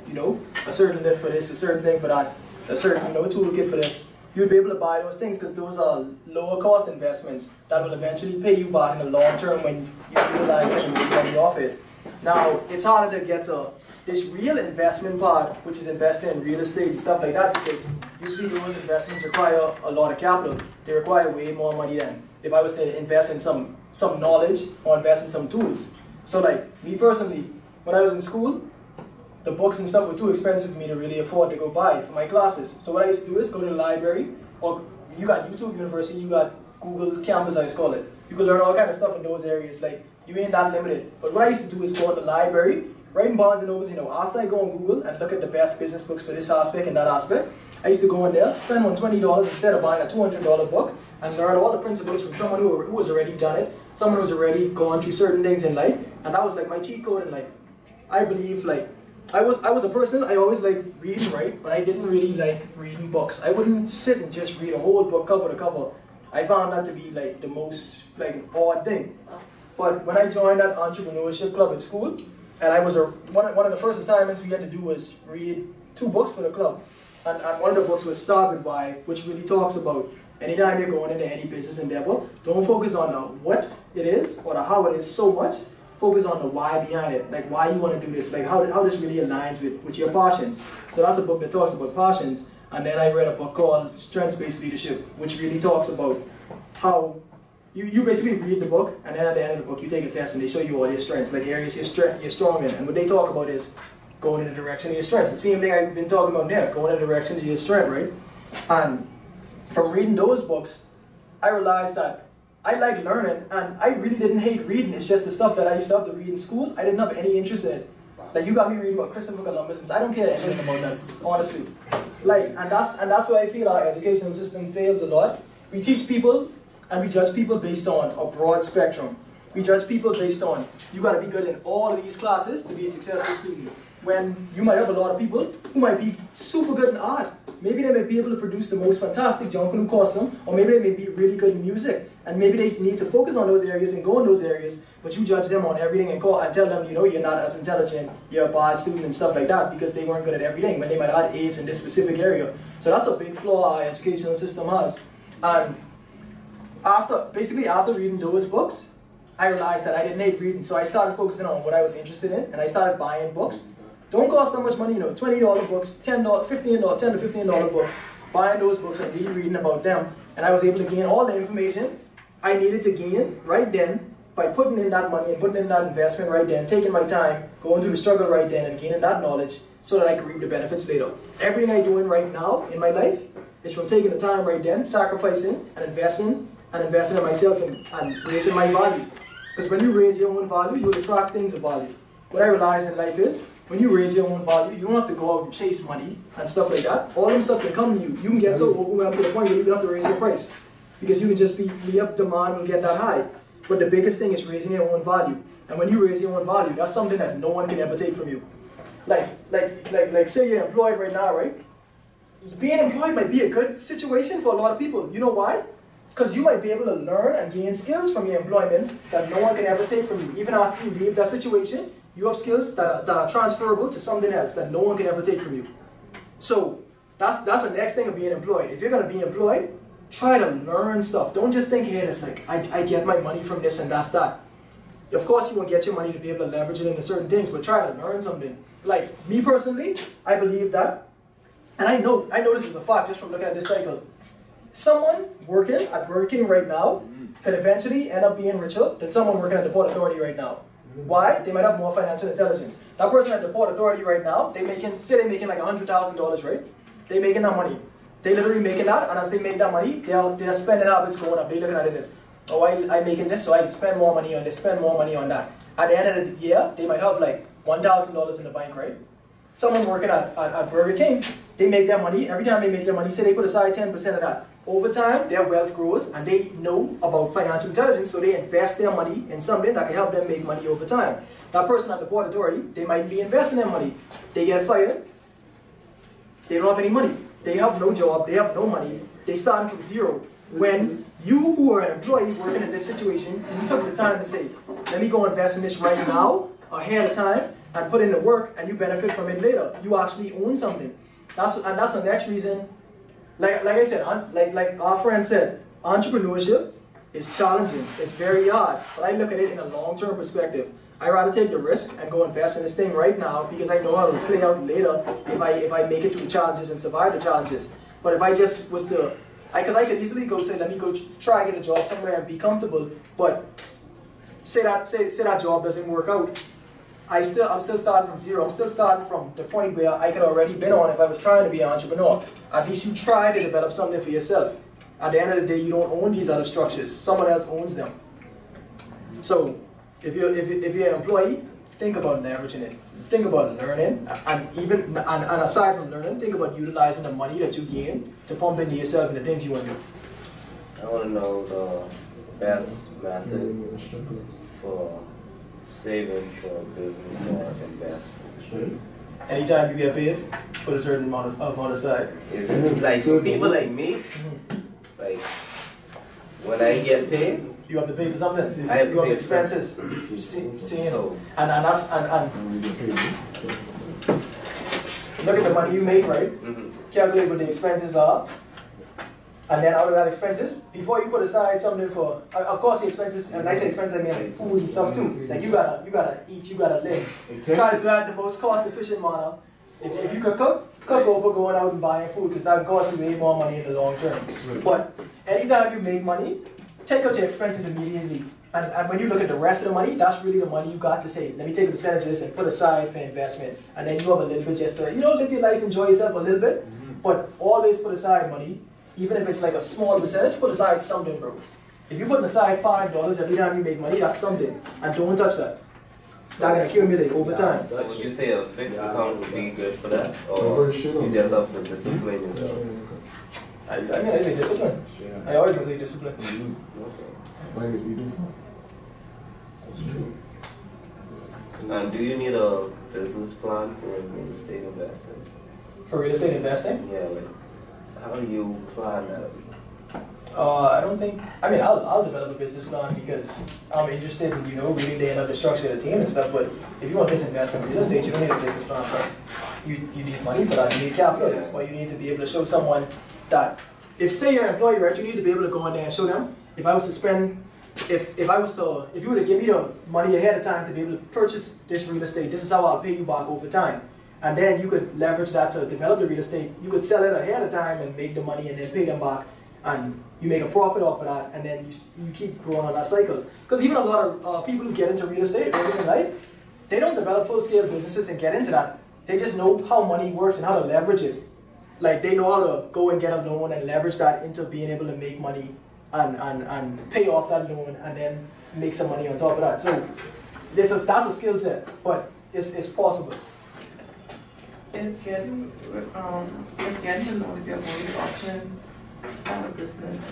B: a certain lift for this, a certain thing for that, a certain, toolkit for this. You'll be able to buy those things because those are lower cost investments that will eventually pay you back in the long term when you realize that you make money off it. Now, it's harder to get to this real investment part, which is investing in real estate and stuff like that, because usually those investments require a lot of capital. They require way more money than if I was to invest in some knowledge or invest in some tools. So like, me personally, when I was in school, the books and stuff were too expensive for me to really afford to go buy for my classes. So what I used to do is go to the library, or you got YouTube University, you got Google Campus, I used to call it. You could learn all kind of stuff in those areas. Like, you ain't that limited. But what I used to do is go to the library, write in Barnes & Nobles, after I go on Google and look at the best business books for this aspect and that aspect, I used to go in there, spend on $20 instead of buying a $200 book, and learn all the principles from someone who has already done it, someone who's already gone through certain things in life, and that was like my cheat code in life. I believe, like, I was a person, I always liked reading, right? But I didn't really like reading books. I wouldn't sit and just read a whole book cover to cover. I found that to be like the most odd thing. But when I joined that entrepreneurship club at school, and I was one of the first assignments we had to do was read 2 books for the club. And one of the books was Start With Why, which really talks about anytime you're going into any business endeavor, don't focus on the what it is or the how it is so much. Focus on the why behind it, like why you want to do this, like how this really aligns with your passions. So that's a book that talks about passions. And then I read a book called Strengths-Based Leadership, which really talks about how you basically read the book, and then at the end of the book you take a test and they show you all your strengths, like areas you're strong in. And what they talk about is going in the direction of your strengths. The same thing I've been talking about there, going in the direction of your strength, right? And from reading those books, I realized that I like learning, and I really didn't hate reading. It's just the stuff that I used to have to read in school, I didn't have any interest in. Like, you got me reading about Christopher Columbus, and I don't care anything about that, honestly. Like, and that's why I feel our educational system fails a lot. We teach people, and we judge people based on a broad spectrum. We judge people based on, you gotta be good in all of these classes to be a successful student. When you might have a lot of people who might be super good in art. Maybe they may be able to produce the most fantastic junk in costume, or maybe they may be really good in music, and maybe they need to focus on those areas and go in those areas, but you judge them on everything and tell them, you know, you're not as intelligent, you're a bad student and stuff like that, because they weren't good at everything, when they might have had A's in this specific area. So that's a big flaw our educational system has. And after reading those books, I realized that I didn't hate reading, so I started focusing on what I was interested in, and I started buying books. Don't cost that much money, you know, $20 books, $10 to $15 books, buying those books and really reading about them. And I was able to gain all the information I needed to gain right then by putting in that money and putting in that investment right then, taking my time, going through the struggle right then and gaining that knowledge so that I could reap the benefits later. Everything I'm doing right now in my life is from taking the time right then, sacrificing and investing in myself and raising my value. Because when you raise your own value, you'll attract things of value. What I realized in life is, when you raise your own value, you don't have to go out and chase money and stuff like that. All them stuff can come to you. You can get so overwhelmed to the point where you don't have to raise your price. Because you can just be up, demand will get that high. But the biggest thing is raising your own value. And when you raise your own value, that's something that no one can ever take from you. Like say you're employed right now, right? Being employed might be a good situation for a lot of people. You know why? Because you might be able to learn and gain skills from your employment that no one can ever take from you. Even after you leave that situation, you have skills that are transferable to something else that no one can ever take from you. So that's the next thing of being employed. If you're going to be employed, try to learn stuff. Don't just think, hey, it's like, I get my money from this and that's that. Of course, you won't get your money to be able to leverage it into certain things, but try to learn something. Like, me personally, I believe that, and I know this is a fact just from looking at this cycle. Someone working at Burger King right now could eventually end up being richer than someone working at the Port Authority right now. Why? They might have more financial intelligence. That person at the Port Authority right now, they're making like $100,000, right? They're making that money. They literally making that, and as they make that money, their spending habits going up. They're looking at it as, oh, I'm making this, so I can spend more money on this, spend more money on that. At the end of the year, they might have like $1,000 in the bank, right? Someone working at Burger King, they make their money. Every time they make their money, say they put aside 10% of that. Over time, their wealth grows, and they know about financial intelligence, so they invest their money in something that can help them make money over time. That person at the Port Authority, they might be investing their money. They get fired, they don't have any money. They have no job, they have no money, they start from zero. When you who are an employee working in this situation, you took the time to say, let me go invest in this right now, ahead of time, and put in the work, and you benefit from it later. You actually own something. That's the next reason. Like I said, like our friend said, entrepreneurship is challenging. It's very hard, but I look at it in a long-term perspective. I'd rather take the risk and go invest in this thing right now because I know how it'll play out later if I make it through the challenges and survive the challenges. But if I just was to, because I could easily go say, let me go try and get a job somewhere and be comfortable, but say that job doesn't work out. I'm still starting from zero. I'm still starting from the point where I could already been on if I was trying to be an entrepreneur. At least you try to develop something for yourself. At the end of the day, you don't own these other structures. Someone else owns them. So if you're an employee, think about leveraging it. Think about learning, and aside from learning, think about utilizing the money that you gain to pump into yourself and the things you want to do.
G: I want to know the best method for saving for business or investment.
B: Anytime you get paid, put a certain amount aside.
G: Is it like for people like me? Like when I get paid,
B: you have to pay for something.
G: I have
B: you have expenses. You see, and look at the money you make, right? Calculate what the expenses are. And then out of that expenses, before you put aside something for, of course the expenses, and when I say expenses, I mean like food and stuff too. Like you gotta eat, you gotta live. Try to do that in the most cost efficient manner. If you could cook over going out and buying food, because that costs you way more money in the long term. But anytime you make money, take out your expenses immediately. And when you look at the rest of the money, that's really the money you got to say, let me take a percentage of this and put aside for investment. And then you have a little bit just to, live your life, enjoy yourself a little bit. But always put aside money, even if it's like a small percentage, put aside something, bro. If you're putting aside $5 every time you make money, that's something. And don't touch that. That's gonna accumulate over time.
G: So would you say a fixed account would be good for that? Or you just have to discipline yourself?
B: I say discipline. I always gonna say discipline.
G: And do you need a business plan for real estate investing?
B: For real estate investing?
G: Yeah, like how do you plan that?
B: I don't think, I'll develop a business plan because I'm interested in, really laying out the structure of the team and stuff, but if you want to invest in real estate, you don't need a business plan for it. You need money for that, you need capital, or you need to be able to show someone that, if say you're an employee, right, you need to be able to go in there and show them, if you were to give me the money ahead of time to be able to purchase this real estate, this is how I'll pay you back over time. And then you could leverage that to develop the real estate. You could sell it ahead of time and make the money and then pay them back. And you make a profit off of that, and then you keep growing on that cycle. Because even a lot of people who get into real estate early in life, they don't develop full-scale businesses and get into that. They just know how money works and how to leverage it. Like they know how to go and get a loan and leverage that into being able to make money and pay off that loan and then make some money on top of that. So that's a skill set, but it's possible.
J: If getting to know is your only option, start a business.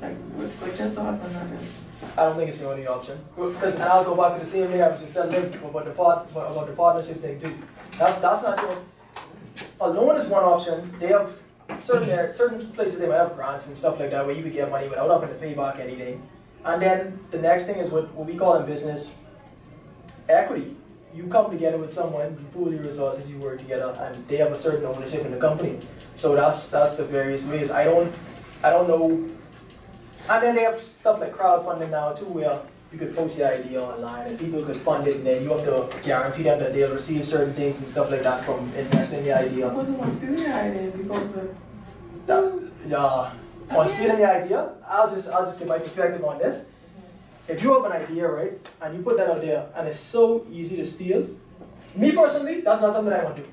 J: Like, what your thoughts on that is?
B: I don't think it's the only option. Because, and I'll go back to the same thing I was just telling him about the partnership thing too. That's not your. A loan is one option. They have certain places they might have grants and stuff like that where you could get money without having to pay back anything. And then the next thing is what we call in business equity. You come together with someone, you pool your resources, you work together, and they have a certain ownership in the company. So that's the various ways. I don't know. And then they have stuff like crowdfunding now too, where you could post your idea online and people could fund it, and then you have to guarantee them that they'll receive certain things and stuff like that from investing in your idea.
J: Suppose someone steals your idea because of
B: on stealing the idea, I'll just give my perspective on this. If you have an idea, right, and you put that out there, and it's so easy to steal, me personally, that's not something I want to do.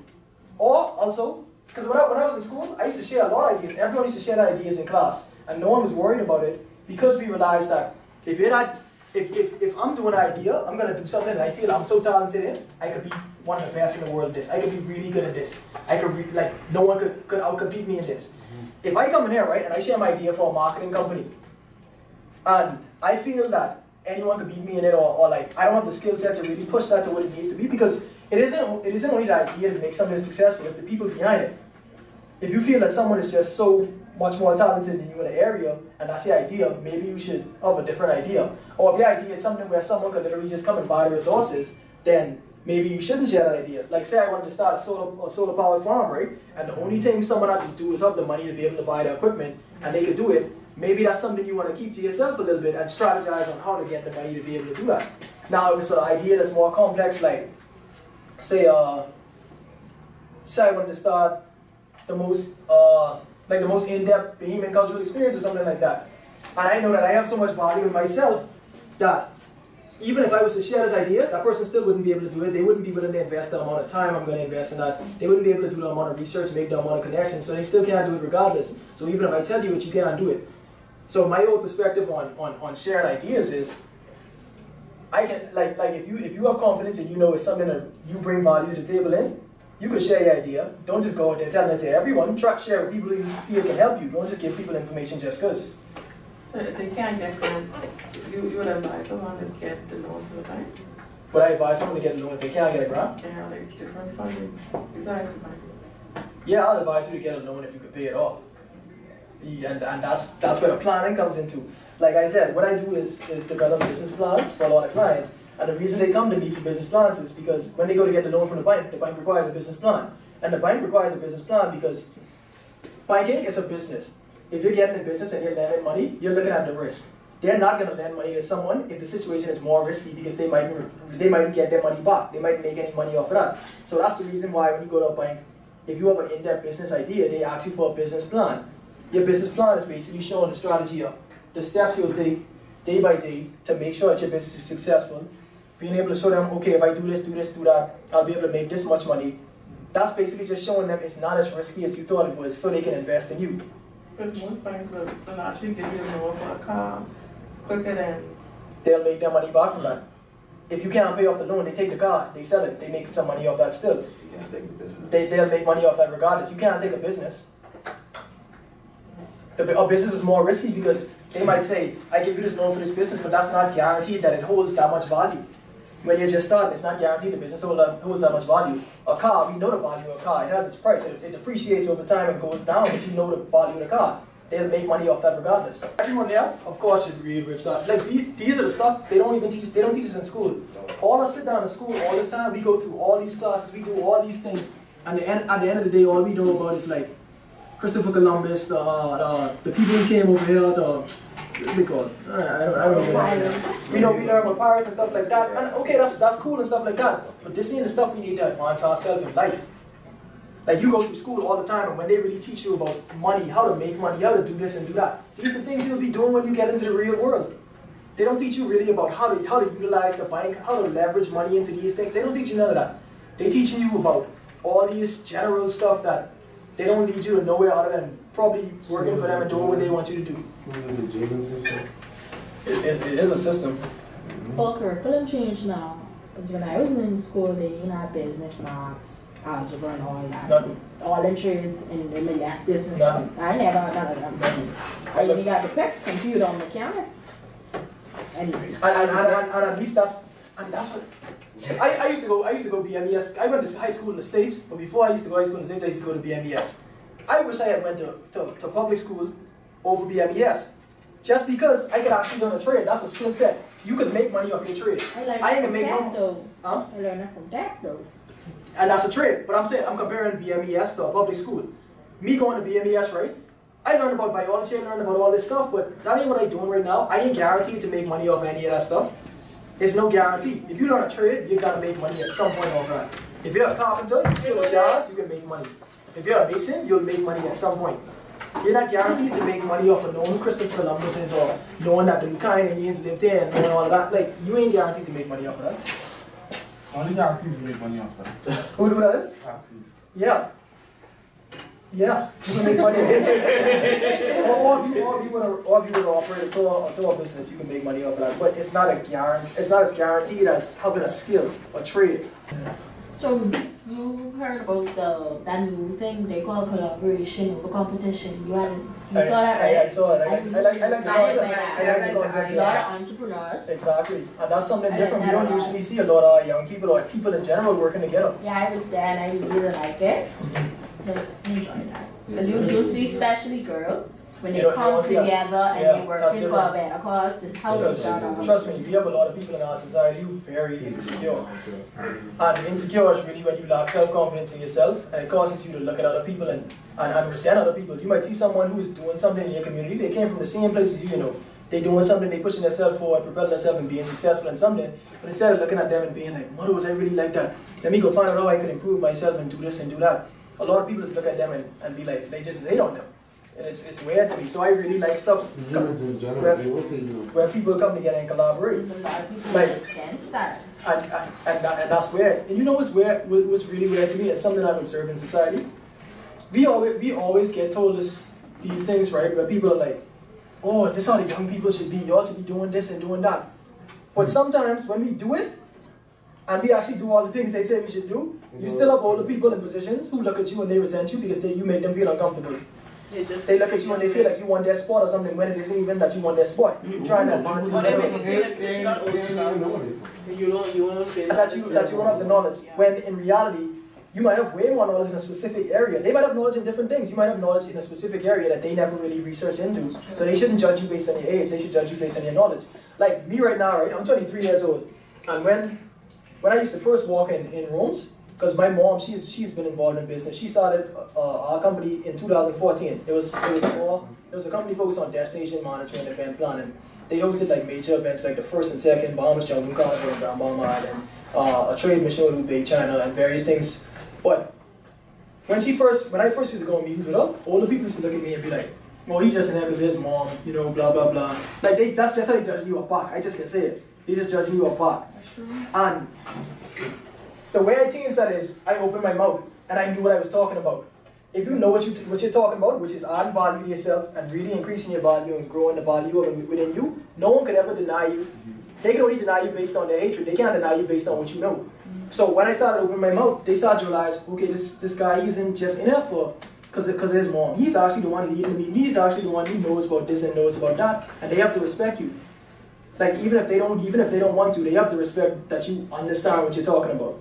B: Or also, because when I was in school, I used to share a lot of ideas. Everyone used to share their ideas in class, and no one was worried about it because we realized that if I'm doing an idea, I'm gonna do something that I feel I'm so talented in. I could be one of the best in the world at this. I could be really good at this. I could no one could outcompete me in this. If I come in here, right, and I share my idea for a marketing company, and I feel that anyone could beat me in it, or like I don't have the skill set to really push that to what it needs to be, because it isn't only the idea to make something successful, it's the people behind it. If you feel that someone is just so much more talented than you in an area, and that's the idea, maybe you should have a different idea. Or if your idea is something where someone could literally just come and buy the resources, then maybe you shouldn't share that idea. Like say I wanted to start a solar powered farm, right? And the only thing someone had to do is have the money to be able to buy the equipment, and they could do it. Maybe that's something you want to keep to yourself a little bit and strategize on how to get the money to be able to do that. Now, if it's an idea that's more complex, like say I wanted to start the most in-depth Bahamian cultural experience or something like that, and I know that I have so much value in myself that even if I was to share this idea, that person still wouldn't be able to do it. They wouldn't be willing to invest the amount of time I'm going to invest in that. They wouldn't be able to do the amount of research, make the amount of connections, so they still can't do it regardless. So even if I tell you it, you cannot do it. So my own perspective on sharing ideas is, I can like if you have confidence and you know it's something that you bring value to the table in, you can share your idea. Don't just go out there telling it to everyone. Try to share it with people who you feel can help you. Don't just give people information just because.
J: So if they can't get grants, you would advise someone to get the loan from the bank?
B: Would I advise someone to get a loan if they can't get a grant?
J: Yeah, like different fundings besides the bank.
B: Yeah, I'll advise you to get a loan if you could pay it off. And that's where the planning comes into. Like I said, what I do is develop business plans for a lot of clients. And the reason they come to me for business plans is because when they go to get the loan from the bank requires a business plan. And the bank requires a business plan because banking is a business. If you're getting a business and you're lending money, you're looking at the risk. They're not going to lend money to someone if the situation is more risky because they might get their money back. They might make any money off of that. So that's the reason why when you go to a bank, if you have an in-depth business idea, they ask you for a business plan. Your business plan is basically showing the strategy of the steps you'll take day by day to make sure that your business is successful, being able to show them, okay, if I do this, do that, I'll be able to make this much money. That's basically just showing them it's not as risky as you thought it was, so they can invest in you.
J: But most banks will actually give you a loan for a car quicker than...
B: They'll make their money back from that. If you can't pay off the loan, they take the car, they sell it, they make some money off that still.
C: You can't take the business.
B: They'll make money off that regardless. You can't take a business. A business is more risky because they might say, I give you this loan for this business, but that's not guaranteed that it holds that much value. When you're just starting, it's not guaranteed the business holds that much value. A car, we know the value of a car. It has its price. It depreciates over time and goes down, but you know the value of the car. They'll make money off that regardless. Everyone there, of course, should read rich stuff. Like these are the stuff they don't teach us in school. All us sit down in school all this time, we go through all these classes, we do all these things, and at the end of the day, all we know about is like Christopher Columbus, the people who came over here, what they call it? I don't even know. We learn about pirates and stuff like that. And okay, that's cool and stuff like that. But this ain't the stuff we need to advance ourselves in life. Like you go through school all the time, and when they really teach you about money, how to make money, how to do this and do that, these are the things you'll be doing when you get into the real world. They don't teach you really about how to utilize the bank, how to leverage money into these things. They don't teach you none of that. They're teaching you about all these general stuff that they don't lead you to nowhere other than probably working for them and doing what they want you to do.
K: So there's a German system?
B: It is a system.
L: Well, curriculum changed now. Because when I was in school, they didn't have business, maths, algebra and all that.
B: Nothing.
L: All the trades and the electives and
B: Nothing.
L: stuff. I never had none of them.
B: Nothing.
L: I only got the computer on the counter.
B: And at least that's what I used to go BMES. I went to high school in the States, but before I used to go to high school in the States, I used to go to BMES. I wish I had went to public school over BMES. Just because I could actually learn a trade, that's a skill set. You could make money off your trade. I ain't gonna make money. Huh?
L: I learned that from that though.
B: And that's a trade. But I'm saying I'm comparing BMES to a public school. Me going to BMES, right? I learned about biology, I learned about all this stuff, but that ain't what I'm doing right now. I ain't guaranteed to make money off any of that stuff. There's no guarantee. If you learn a trade, you're gonna make money at some point off that. If you're a carpenter, you steal a yard, you can make money. If you're a mason, you'll make money at some point. You're not guaranteed to make money off of knowing Christopher Columbus or knowing that the Lucas Indians lived there and knowing all of that. Like, you ain't guaranteed to make money off of that.
F: Only taxis make money off that.
B: Who do that is?
F: Taxis.
B: Yeah. Yeah, you can make money. or if you want to operate a tour business, you can make money off of that. But it's not a guarantee. It's not as guaranteed as having a skill or trade.
L: So you heard about that new thing they call collaboration over competition. You saw that, right?
B: I saw it. I like the concept. I like the concept.
L: A lot of entrepreneurs.
B: Exactly, and that's something different. We don't usually see a lot of young people or people in general working together.
L: Yeah, I was there and I really like it. But enjoy that. Because you see, especially girls, when they come together and they working for a better cause, this helps them.
B: Trust me, we have a lot of people in our society who are very insecure. And insecure is really when you lack self-confidence in yourself, and it causes you to look at other people and resent other people. You might see someone who is doing something in your community, they came from the same place as you, they're doing something, they're pushing themselves forward, propelling themselves and being successful in something, but instead of looking at them and being like, mother, was I really like that? Let me go find out how I can improve myself and do this and do that. A lot of people just look at them and be like, they just hate on them. And it's weird to me. So I really like stuff where people come together and collaborate. Like, and that's weird. And you know what's weird? What's really weird to me? It's something I've observed in society. We always get told these things, right? Where people are like, oh, this is how the young people should be. Y'all should be doing this and doing that. But sometimes when we do it, and we actually do all the things they say we should do, you still have older people in positions who look at you and they resent you because you make them feel uncomfortable. They look at you and they feel like you want their spot or something when it isn't even that you want their spot. You're trying to advance it. That you don't have the knowledge. When in reality, you might have way more knowledge in a specific area. They might have knowledge in different things. You might have knowledge in a specific area that they never really researched into. So they shouldn't judge you based on your age. They should judge you based on your knowledge. Like me right now, right? I'm 23 years old. And when I used to first walk in rooms, because my mom, she's been involved in business. She started our company in 2014. It was a company focused on destination monitoring and event planning. They hosted like major events like the first and second Bahamas Jungle Carnival in Grand Bahama Island, a trade mission with Hubei, China, and various things. But when I first used to go in meetings with her, older people used to look at me and be like, well, he just in there because his mom, you know, blah, blah, blah. Like, that's just how they judging you apart. I just can say it. They just judging you apart. And the way I changed that is, I opened my mouth and I knew what I was talking about. If you know what you're talking about, which is adding value to yourself and really increasing your value and growing the value of it within you, no one could ever deny you. They can only deny you based on their hatred. They can't deny you based on what you know. So when I started opening my mouth, they started to realize, okay, this guy isn't just in there for because of his mom. He's actually the one leading me. He's actually the one who knows about this and knows about that, and they have to respect you. Like even if they don't want to, they have to respect that you understand what you're talking about.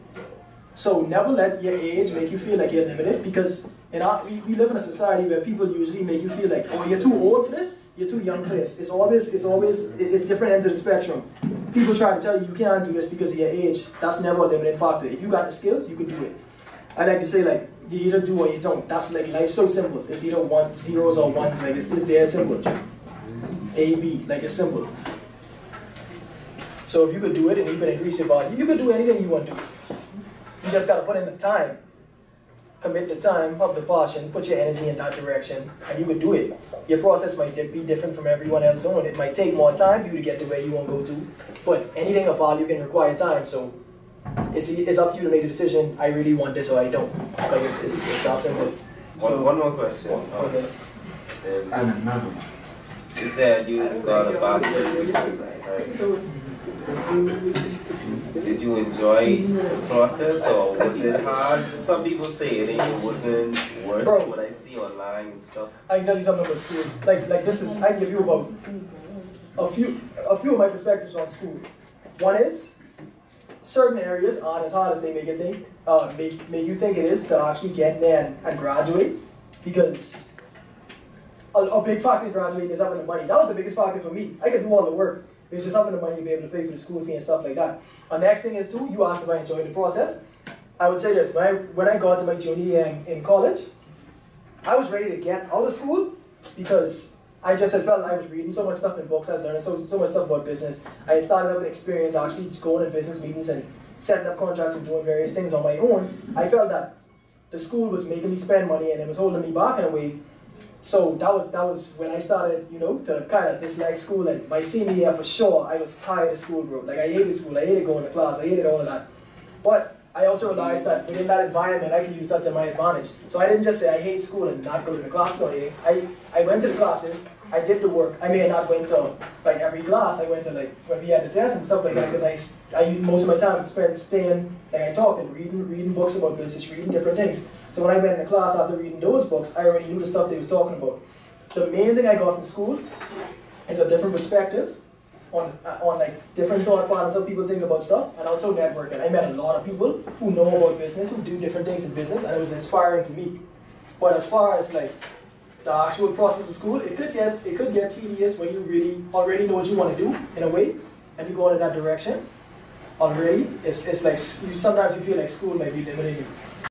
B: So never let your age make you feel like you're limited, because we live in a society where people usually make you feel like, oh, you're too old for this, you're too young for this. It's different ends of the spectrum. People try to tell you can't do this because of your age. That's never a limiting factor. If you got the skills, you can do it. I like to say, like, you either do or you don't. That's like, life's so simple. It's either zeros or ones. Like, it's there simple. A, B, like, it's simple. So if you could do it and you could increase your value, you could do anything you want to do. You just got to put in the time, commit the time, have the passion, put your energy in that direction, and you could do it. Your process might be different from everyone else's own. It might take more time for you to get to where you want to go to, but anything of value can require time, so it's up to you to make the decision, I really want this or I don't. Like, it's that simple.
G: One more question.
B: Okay.
G: You said you got a bachelor's, right? Did you enjoy the process, or was it hard? Some people say it wasn't worth it, what I see online and stuff.
B: I can tell you something about school. Like this is, I can give you about a few of my perspectives on school. One is, certain areas aren't as hard as they make it think, make you think it is to actually get there and graduate, because a big factor in graduating is having the money. That was the biggest factor for me. I could do all the work. It was just having the money to be able to pay for the school fee and stuff like that. The next thing is too, you asked if I enjoyed the process. I would say this, when I got to my junior year in college, I was ready to get out of school because I just had felt I was reading so much stuff in books, I was learning so much stuff about business. I had started up an experience actually going to business meetings and setting up contracts and doing various things on my own. I felt that the school was making me spend money and it was holding me back in a way. So that was when I started, you know, to kind of dislike school. And my senior year for sure, I was tired of school, bro. Like, I hated school, I hated going to class, I hated all of that. But I also realized that within that environment, I could use that to my advantage. So I didn't just say I hate school and not go to the classes or anything. I went to the classes, I did the work. I may have not went to like every class. I went to like when we had the tests and stuff like that, because I most of my time spent staying, like I talked and reading books about business, reading different things. So when I went in the class after reading those books, I already knew the stuff they was talking about. The main thing I got from school is a different perspective on like different thought patterns, how people think about stuff, and also networking. I met a lot of people who know about business, who do different things in business, and it was inspiring for me. But as far as like the actual process of school, it could get tedious when you really already know what you want to do in a way, and you go in that direction already. It's like sometimes you feel like school might be limiting you.